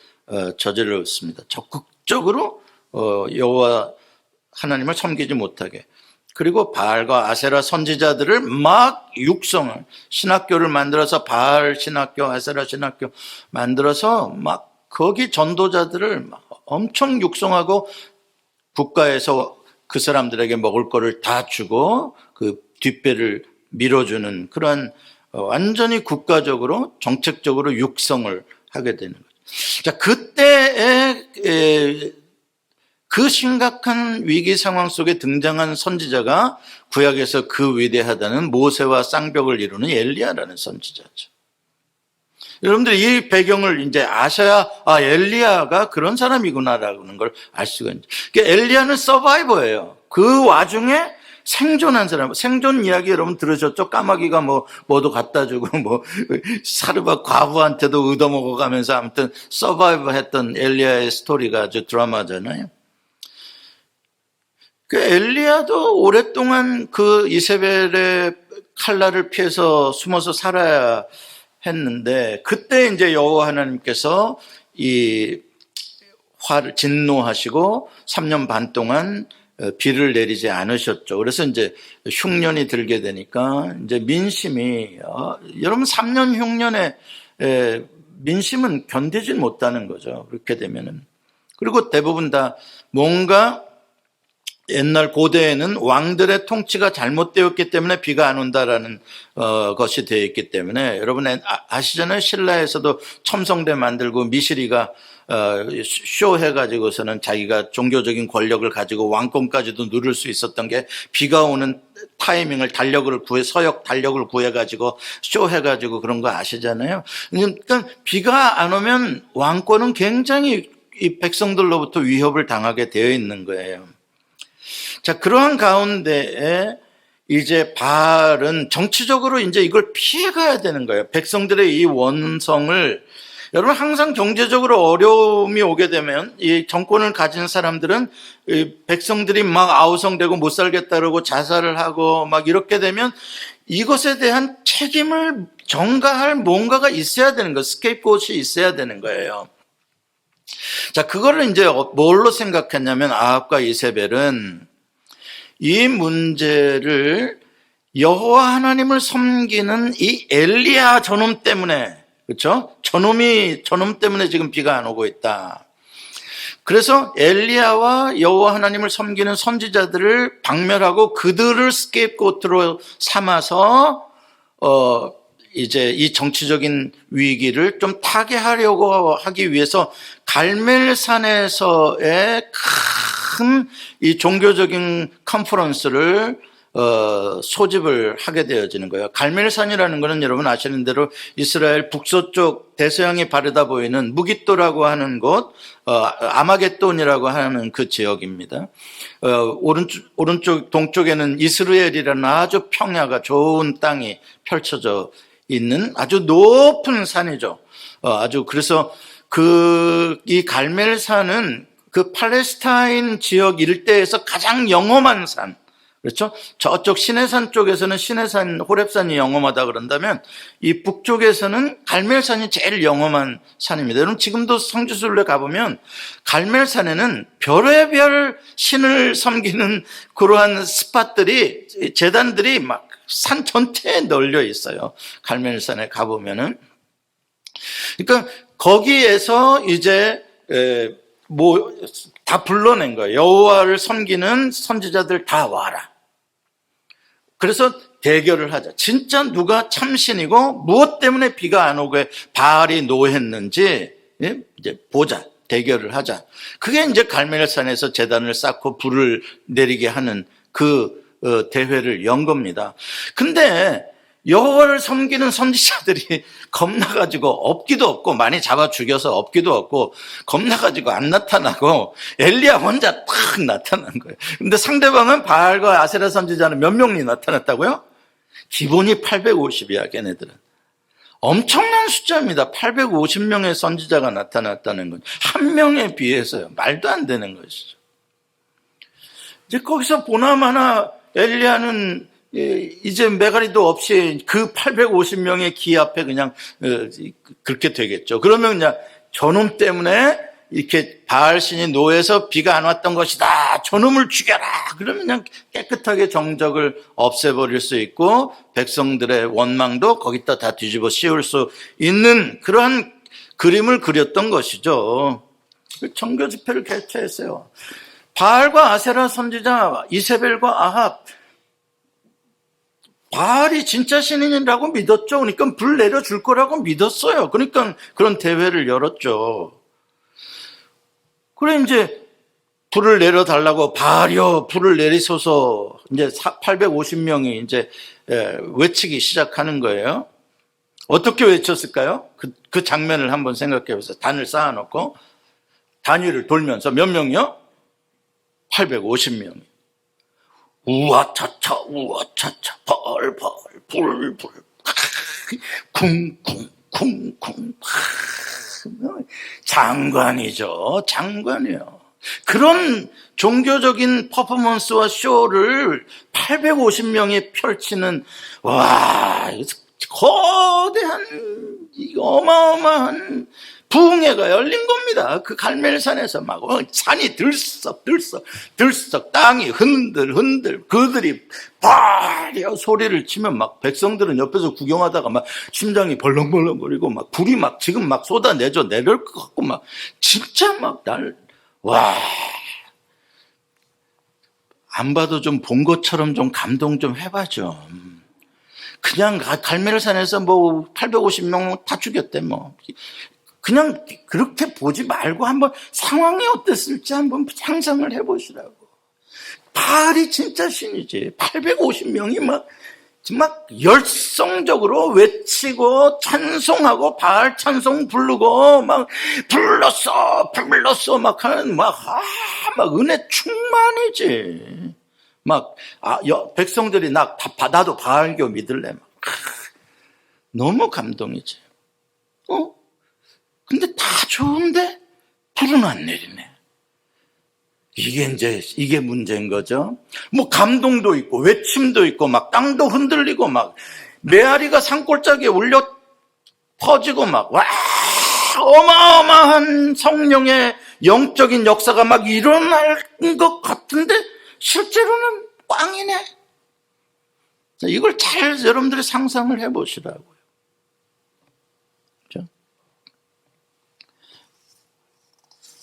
저질렀습니다. 적극적으로 여호와 하나님을 섬기지 못하게. 그리고 바알과 아세라 선지자들을 막 육성을 신학교를 만들어서 바알 신학교, 아세라 신학교 만들어서 막 거기 전도자들을 막 엄청 육성하고 국가에서 그 사람들에게 먹을 거를 다 주고 그 뒷배를 밀어주는 그런 완전히 국가적으로 정책적으로 육성을 하게 되는 거죠. 자, 그때의 그 심각한 위기 상황 속에 등장한 선지자가 구약에서 그 위대하다는 모세와 쌍벽을 이루는 엘리야라는 선지자죠. 여러분들 이 배경을 이제 아셔야 엘리야가 그런 사람이구나라는 걸 알 수가 있죠. 그러니까 엘리야는 서바이버예요. 그 와중에 생존한 사람, 생존 이야기 여러분 들으셨죠? 까마귀가 뭐도 갖다 주고 사르밧 과부한테도 얻어먹어 가면서 아무튼 서바이버 했던 엘리야의 스토리가 아주 드라마잖아요. 그 엘리야도 오랫동안 그 이세벨의 칼날을 피해서 숨어서 살아야 했는데 그때 이제 여호와 하나님께서 이 화를 진노하시고 3년 반 동안 비를 내리지 않으셨죠. 그래서 이제 흉년이 들게 되니까 이제 민심이 여러분 3년 흉년에 민심은 견디지 못하는 거죠. 그렇게 되면은. 그리고 대부분 다 뭔가 옛날 고대에는 왕들의 통치가 잘못되었기 때문에 비가 안 온다라는 것이 되어 있기 때문에 여러분 아시잖아요. 신라에서도 첨성대 만들고 미시리가 쇼 해가지고서는 자기가 종교적인 권력을 가지고 왕권까지도 누릴 수 있었던 게 비가 오는 타이밍을 서역 달력을 구해가지고 쇼 해가지고 그런 거 아시잖아요. 그러니까 비가 안 오면 왕권은 굉장히 이 백성들로부터 위협을 당하게 되어 있는 거예요. 자, 그러한 가운데에 이제 바알은 정치적으로 이제 이걸 피해가야 되는 거예요. 백성들의 이 원성을, 여러분 항상 경제적으로 어려움이 오게 되면 이 정권을 가진 사람들은 이 백성들이 막 아우성되고 못 살겠다 그러고 자살을 하고 막 이렇게 되면 이것에 대한 책임을 전가할 뭔가가 있어야 되는 거예요. 스케이프고트이 있어야 되는 거예요. 자, 그거를 이제 뭘로 생각했냐면 아합과 이세벨은 이 문제를 여호와 하나님을 섬기는 이 엘리야 저놈 때문에, 그렇죠? 저놈 때문에 지금 비가 안 오고 있다. 그래서 엘리야와 여호와 하나님을 섬기는 선지자들을 박멸하고 그들을 스케이프고트로 삼아서 이제 이 정치적인 위기를 좀 타개하려고 하기 위해서 갈멜산에서의 큰 이 종교적인 컨퍼런스를 소집을 하게 되어지는 거예요. 갈멜산이라는 것은 여러분 아시는 대로 이스라엘 북서쪽 대서양이 바르다 보이는 무깃도라고 하는 곳, 아마겟돈이라고 하는 그 지역입니다. 오른쪽 동쪽에는 이스라엘이라는 아주 평야가 좋은 땅이 펼쳐져 있는 아주 높은 산이죠. 그래서 이 갈멜산은 그 팔레스타인 지역 일대에서 가장 영험한 산. 그렇죠? 저쪽 시내산 쪽에서는 시내산, 호렙산이 영험하다 그런다면 이 북쪽에서는 갈멜산이 제일 영험한 산입니다. 여러분 지금도 성지순례 가보면 갈멜산에는 별의별 신을 섬기는 그러한 스팟들이, 재단들이 막 산 전체에 널려 있어요. 갈멜산에 가보면은. 그러니까 거기에서 이제 다 불러낸 거예요. 여호와를 섬기는 선지자들 다 와라. 그래서 대결을 하자. 진짜 누가 참신이고 무엇 때문에 비가 안 오게 바알이 노했는지 이제 보자. 대결을 하자. 그게 이제 갈멜산에서 제단을 쌓고 불을 내리게 하는 그 대회를 연 겁니다. 근데 여호와를 섬기는 선지자들이 겁나가지고 없기도 없고 많이 잡아 죽여서 없기도 없고 겁나가지고 안 나타나고 엘리야 혼자 탁 나타난 거예요. 근데 상대방은 바알과 아세라 선지자는 몇 명이 나타났다고요? 기본이 850이야 걔네들은. 엄청난 숫자입니다. 850명의 선지자가 나타났다는 건 한 명에 비해서요. 말도 안 되는 것이죠. 이제 거기서 보나마나 엘리야는 이제 메가리도 없이 그 850명의 기 앞에 그냥 그렇게 되겠죠. 그러면 그냥 저놈 때문에 이렇게 바알신이 노해서 비가 안 왔던 것이다. 저놈을 죽여라. 그러면 그냥 깨끗하게 정적을 없애버릴 수 있고 백성들의 원망도 거기다 다 뒤집어 씌울 수 있는 그러한 그림을 그렸던 것이죠. 정교 집회를 개최했어요. 바알과 아세라 선지자, 이세벨과 아합, 바알이 진짜 신인이라고 믿었죠. 그러니까 불 내려줄 거라고 믿었어요. 그러니까 그런 대회를 열었죠. 그래 이제 불을 내려달라고 바알이여 불을 내리소서 이제 850명이 이제 외치기 시작하는 거예요. 어떻게 외쳤을까요? 그 장면을 한번 생각해 보세요. 단을 쌓아놓고 단위를 돌면서 몇 명이요? 850명이. 우와차차 우와차차 벌벌 불불 쿵쿵쿵쿵 장관이죠. 장관이에요. 그런 종교적인 퍼포먼스와 쇼를 850명이 펼치는 와 거대한 어마어마한 부흥회가 열린 겁니다. 그 갈멜산에서 막 산이 들썩 땅이 흔들 그들이 바리어 소리를 치면 막 백성들은 옆에서 구경하다가 막 심장이 벌렁벌렁거리고 막 불이 막 지금 막 내릴 것 같고 막 진짜 막 와 안 봐도 좀 본 것처럼 좀 감동 좀 해봐죠. 그냥 갈멜산에서 뭐 850명 다 죽였대 뭐. 그냥 그렇게 보지 말고 한번 상황이 어땠을지 한번 상상을 해보시라고. 바알이 진짜 신이지. 850명이 막 열성적으로 외치고 찬송하고 바알 찬송 부르고 막 불렀어 막 하는 막 은혜 충만이지. 백성들이 나도 바알교 믿을래 막. 너무 감동이지. 근데 다 좋은데 불은 안 내리네. 이게 문제인 거죠. 뭐 감동도 있고 외침도 있고 막 땅도 흔들리고 막 메아리가 산골짜기에 울려 퍼지고 막 와 어마어마한 성령의 영적인 역사가 막 일어날 것 같은데 실제로는 꽝이네. 이걸 잘 여러분들이 상상을 해보시라고요.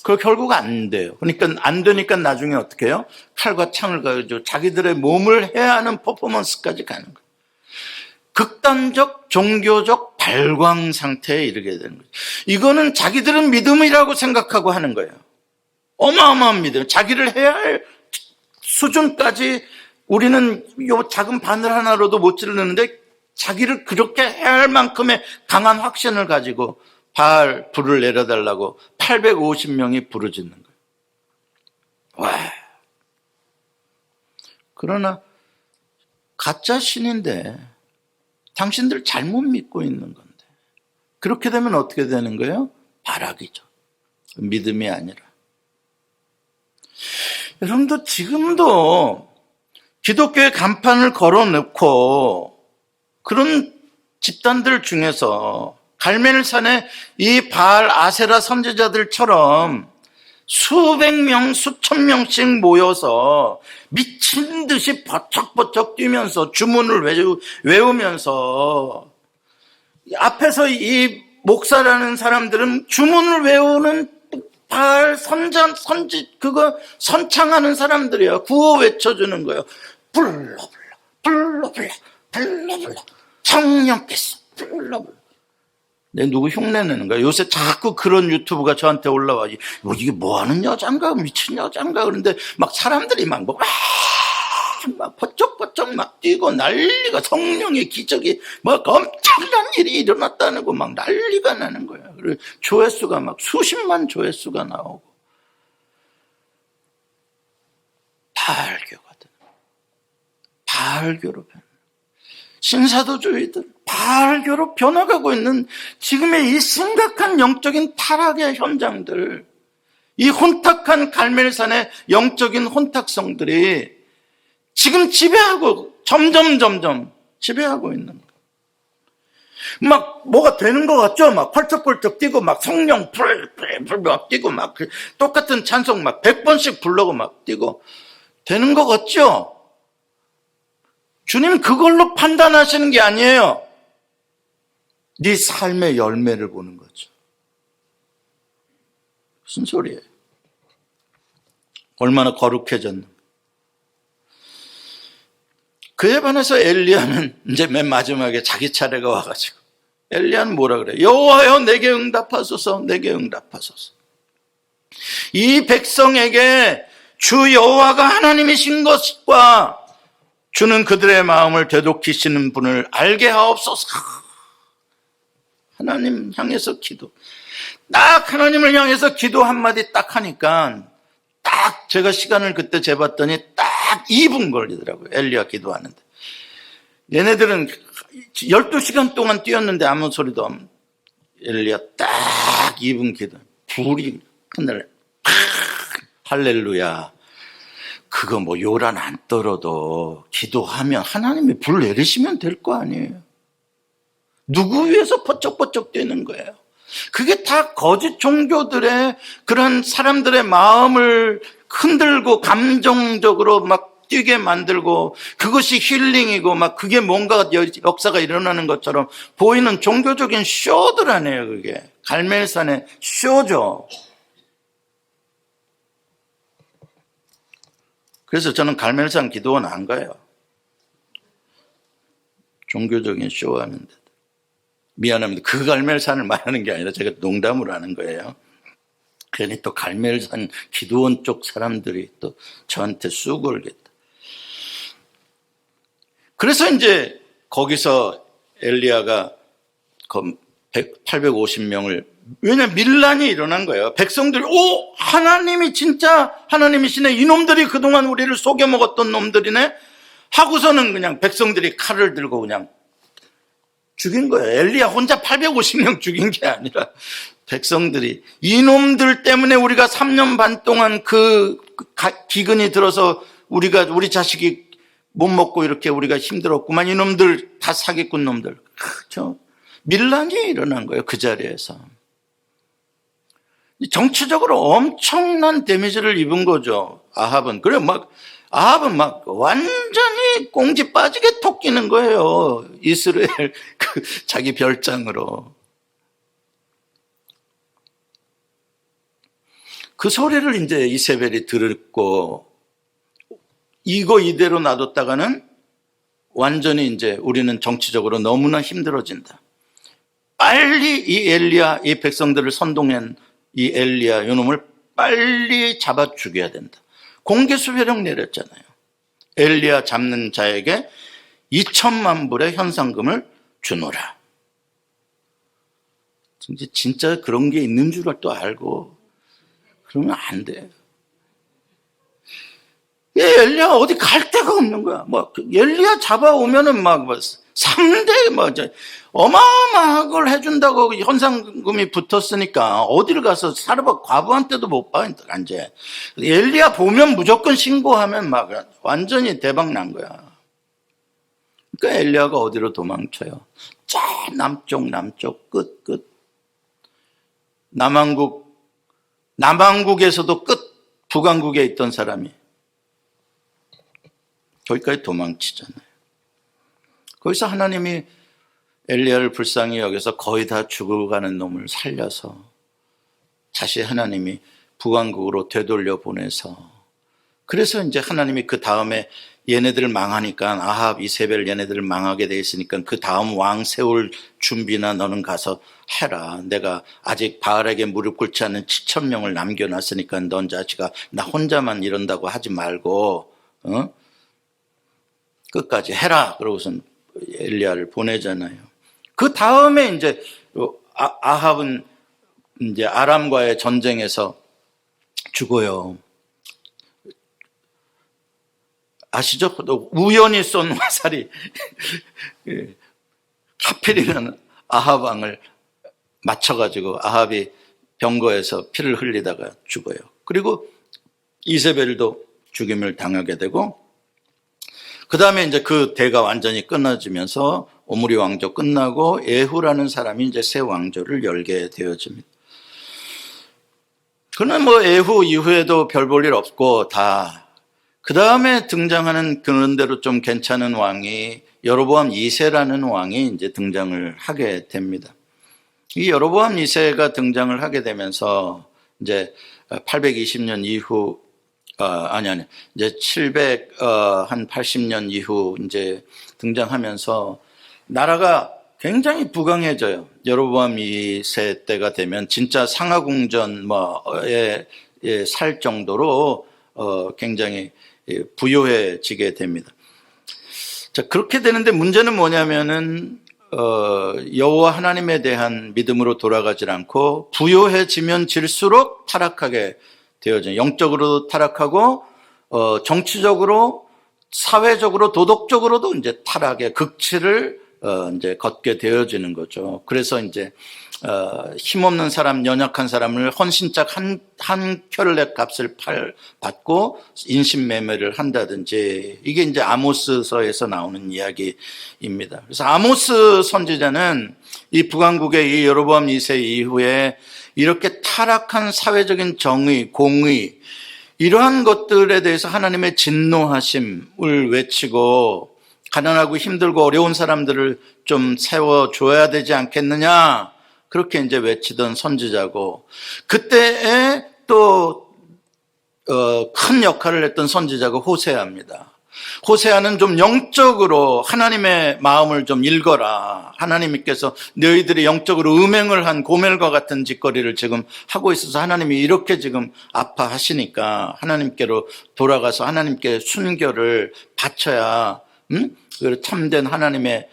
그 결국 안 돼요. 그러니까 안 되니까 나중에 어떻게 해요? 칼과 창을 가지고 자기들의 몸을 해야 하는 퍼포먼스까지 가는 거예요. 극단적 종교적 발광 상태에 이르게 되는 거예요. 이거는 자기들은 믿음이라고 생각하고 하는 거예요. 어마어마한 믿음. 자기를 해야 할 수준까지 우리는 요 작은 바늘 하나로도 못 찌르는데 자기를 그렇게 해야 할 만큼의 강한 확신을 가지고 바알 불을 내려달라고 850명이 부르짖는 거예요. 와. 그러나 가짜 신인데 당신들 잘못 믿고 있는 건데 그렇게 되면 어떻게 되는 거예요? 발악이죠. 믿음이 아니라. 여러분도 지금도 기독교의 간판을 걸어놓고 그런 집단들 중에서 갈멜산에 이 바알 아세라 선지자들처럼 수백 명, 수천 명씩 모여서 미친 듯이 버쩍버쩍 뛰면서 주문을 외우면서 앞에서 이 목사라는 사람들은 주문을 외우는 바알 선창하는 사람들이에요. 구호 외쳐주는 거예요. 불러 성령께서 불러. 누구 흉내내는 거야. 요새 자꾸 그런 유튜브가 저한테 올라와. 이게 뭐 하는 여잔가? 미친 여잔가? 그런데 막 사람들이 막 버쩍버쩍 막 뛰고 난리가 성령의 기적이 막 엄청난 일이 일어났다는 거 막 난리가 나는 거야. 그리고 조회수가 막 수십만 조회수가 나오고. 바알교거든. 바알교로 변해. 신사도주의들 바알교로 변화가고 있는 지금의 이 심각한 영적인 타락의 현장들, 이 혼탁한 갈멜산의 영적인 혼탁성들이 지금 지배하고 점점 지배하고 있는 거예요. 막 뭐가 되는 것 같죠? 막 펄쩍펄쩍 뛰고 막 성령 불 막 뛰고 막 똑같은 찬송 막 100번씩 부르고 막 뛰고 되는 것 같죠? 주님 그걸로 판단하시는 게 아니에요. 네 삶의 열매를 보는 거죠. 무슨 소리예요? 얼마나 거룩해졌는가. 그에 반해서 엘리야는 이제 맨 마지막에 자기 차례가 와가지고 엘리야는 뭐라 그래요? 여호와여 내게 응답하소서. 내게 응답하소서. 이 백성에게 주 여호와가 하나님이신 것과 주는 그들의 마음을 되돌이키시는 분을 알게 하옵소서. 하나님 향해서 기도. 딱 하나님을 향해서 기도 한마디 딱 하니까 딱 제가 시간을 그때 재봤더니 딱 2분 걸리더라고요. 엘리야 기도하는데. 얘네들은 12시간 동안 뛰었는데 아무 소리도 없는 엘리야 딱 2분 기도. 불이 하늘에 할렐루야. 그거 뭐 요란 안 떨어도 기도하면 하나님이 불 내리시면 될 거 아니에요. 누구 위해서 버쩍버쩍 뛰는 거예요? 그게 다 거짓 종교들의 그런 사람들의 마음을 흔들고 감정적으로 막 뛰게 만들고 그것이 힐링이고 막 그게 뭔가 역사가 일어나는 것처럼 보이는 종교적인 쇼들 아니에요. 그게 갈멜산의 쇼죠. 그래서 저는 갈멜산 기도원 안 가요. 종교적인 쇼하는데. 미안합니다. 그 갈멜산을 말하는 게 아니라 제가 농담으로 하는 거예요. 괜히 또 갈멜산 기도원 쪽 사람들이 또 저한테 쑥 걸겠다. 그래서 이제 거기서 엘리야가 850명을, 왜냐면 밀란이 일어난 거예요. 백성들이 하나님이 진짜 하나님이시네, 이놈들이 그동안 우리를 속여먹었던 놈들이네 하고서는 그냥 백성들이 칼을 들고 그냥 죽인 거예요. 엘리야 혼자 850명 죽인 게 아니라 백성들이, 이놈들 때문에 우리가 3년 반 동안 그 기근이 들어서 우리 자식이 못 먹고 이렇게 우리가 힘들었구만, 이놈들 다 사기꾼 놈들. 그렇죠? 밀란이 일어난 거예요. 그 자리에서 정치적으로 엄청난 데미지를 입은 거죠. 아합은. 그래 아합은 완전히 꽁지 빠지게 토끼는 거예요. 이스라엘 자기 별장으로. 그 소리를 이제 이세벨이 듣고, 이거 이대로 놔뒀다가는 완전히 이제 우리는 정치적으로 너무나 힘들어진다. 빨리 이 엘리야, 이 백성들을 선동한 이 엘리야, 이놈을 빨리 잡아 죽여야 된다. 공개 수배령 내렸잖아요. 엘리야 잡는 자에게 2천만 불의 현상금을 주노라. 진짜 그런 게 있는 줄 또 알고 그러면 안 돼요. 엘리야 어디 갈 데가 없는 거야. 엘리야 잡아오면은 3대 어마어마한 걸 해준다고 현상금이 붙었으니까 어디를 가서 사르밧 과부한테도 못 봐, 이제. 엘리야 보면 무조건 신고하면 완전히 대박 난 거야. 그러니까 엘리야가 어디로 도망쳐요? 저 남쪽 끝. 남왕국에서도 끝, 북왕국에 있던 사람이 거기까지 도망치잖아요. 거기서 하나님이 엘리야를 불쌍히 여겨서 거의 다 죽어가는 놈을 살려서 다시 하나님이 북왕국으로 되돌려 보내서, 그래서 이제 하나님이 그 다음에 얘네들 망하니까, 아합, 이세벨 얘네들 망하게 돼 있으니까 그 다음 왕 세울 준비나 너는 가서 해라. 내가 아직 바알에게 무릎 꿇지 않는 7,000명을 남겨놨으니까 넌 자식아 나 혼자만 이런다고 하지 말고 끝까지 해라. 그러고선 엘리야를 보내잖아요. 그 다음에 이제 아합은 이제 아람과의 전쟁에서 죽어요. 아시죠? 우연히 쏜 화살이 하필이면 아합 왕을 맞춰가지고 아합이 병거에서 피를 흘리다가 죽어요. 그리고 이세벨도 죽임을 당하게 되고, 그 다음에 이제 그 대가 완전히 끊어지면서 오므리 왕조 끝나고 예후라는 사람이 이제 새 왕조를 열게 되어집니다. 그러나 예후 이후에도 별 볼 일 없고 그 다음에 등장하는 그런 대로 좀 괜찮은 왕이 여로보암 2세라는 왕이 이제 등장을 하게 됩니다. 이 여로보암 2세가 등장을 하게 되면서 이제 820년 이후 이제 780년 이후 이제 등장하면서 나라가 굉장히 부강해져요. 여로보암 2세 때가 되면 진짜 상하궁전에 살 정도로 굉장히 부유해지게 됩니다. 자, 그렇게 되는데 문제는 뭐냐면은 여호와 하나님에 대한 믿음으로 돌아가질 않고 부유해지면 질수록 타락하게 되어져요. 영적으로도 타락하고 정치적으로, 사회적으로, 도덕적으로도 이제 타락의 극치를 이제 걷게 되어지는 거죠. 그래서 이제 힘없는 사람, 연약한 사람을 헌신짝 한 켤레 값을 받고 인신매매를 한다든지, 이게 이제 아모스서에서 나오는 이야기입니다. 그래서 아모스 선지자는 이 북왕국의 이 여로보암 2세 이후에 이렇게 타락한 사회적인 정의, 공의, 이러한 것들에 대해서 하나님의 진노하심을 외치고 가난하고 힘들고 어려운 사람들을 좀 세워줘야 되지 않겠느냐, 그렇게 이제 외치던 선지자고, 그때에 또 큰 역할을 했던 선지자가 호세아입니다. 호세아는 좀 영적으로 하나님의 마음을 좀 읽어라. 하나님께서 너희들이 영적으로 음행을 한 고멜과 같은 짓거리를 지금 하고 있어서 하나님이 이렇게 지금 아파하시니까 하나님께로 돌아가서 하나님께 순결을 바쳐야 그 참된 하나님의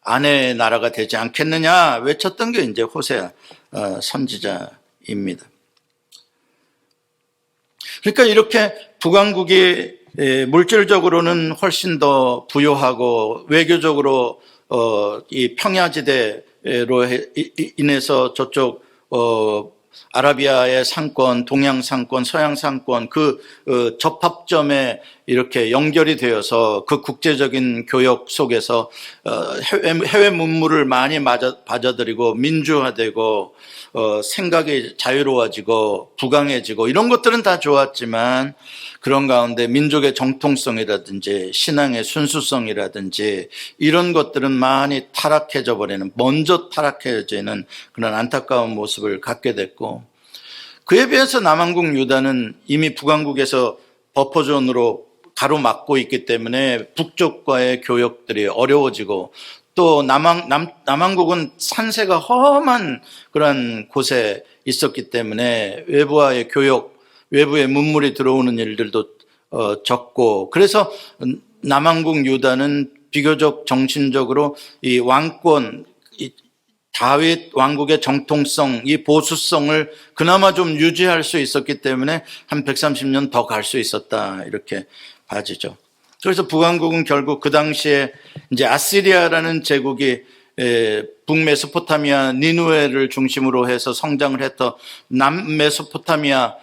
아내의 나라가 되지 않겠느냐 외쳤던 게 이제 호세아 선지자입니다. 그러니까 이렇게 북왕국이 물질적으로는 훨씬 더 부유하고 외교적으로 이 평야지대로 인해서 저쪽 아라비아의 상권, 동양 상권, 서양 상권 그 접합점에 이렇게 연결이 되어서 그 국제적인 교역 속에서 해외 문물을 많이 받아들이고 민주화되고 생각이 자유로워지고 부강해지고 이런 것들은 다 좋았지만 그런 가운데 민족의 정통성이라든지 신앙의 순수성이라든지 이런 것들은 많이 타락해져 버리는, 먼저 타락해지는 그런 안타까운 모습을 갖게 됐고, 그에 비해서 남왕국 유다는 이미 북왕국에서 버퍼존으로 가로막고 있기 때문에 북쪽과의 교역들이 어려워지고, 또 남왕국은 산세가 험한 그런 곳에 있었기 때문에 외부와의 교역, 외부의 문물이 들어오는 일들도 적고, 그래서 남왕국 유다는 비교적 정신적으로 이 왕권, 이 다윗 왕국의 정통성, 이 보수성을 그나마 좀 유지할 수 있었기 때문에 한 130년 더 갈 수 있었다, 이렇게 봐지죠. 그래서 북왕국은 결국 그 당시에 이제 아시리아라는 제국이 북메소포타미아 니누에를 중심으로 해서 성장을 했던 남메소포타미아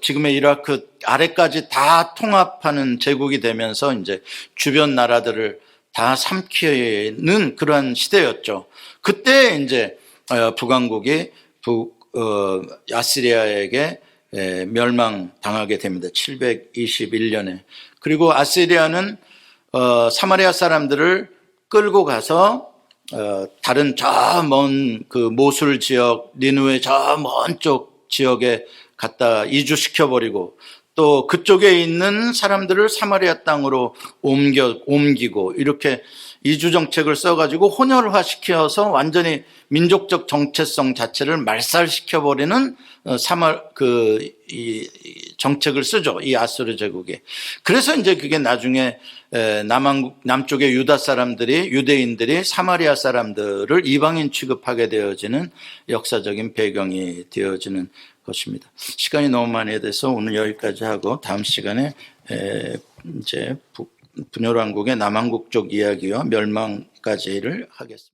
지금의 이라크 아래까지 다 통합하는 제국이 되면서 이제 주변 나라들을 다 삼키는 그러한 시대였죠. 그때 이제 북왕국이 아시리아에게 멸망당하게 됩니다. 721년에. 그리고 아시리아는 사마리아 사람들을 끌고 가서 다른 저 먼 그 모술 지역, 니누의 저 먼 쪽 지역에 갖다 이주시켜버리고, 또 그쪽에 있는 사람들을 사마리아 땅으로 옮기고, 이렇게 이주 정책을 써가지고 혼혈화시켜서 완전히 민족적 정체성 자체를 말살시켜버리는 이 정책을 쓰죠, 이 아수르 제국이. 그래서 이제 그게 나중에 남쪽의 유대인들이 사마리아 사람들을 이방인 취급하게 되어지는 역사적인 배경이 되어지는 것입니다. 시간이 너무 많이 돼서 오늘 여기까지 하고 다음 시간에 이제 분열왕국의 남왕국 쪽 이야기와 멸망까지를 하겠습니다.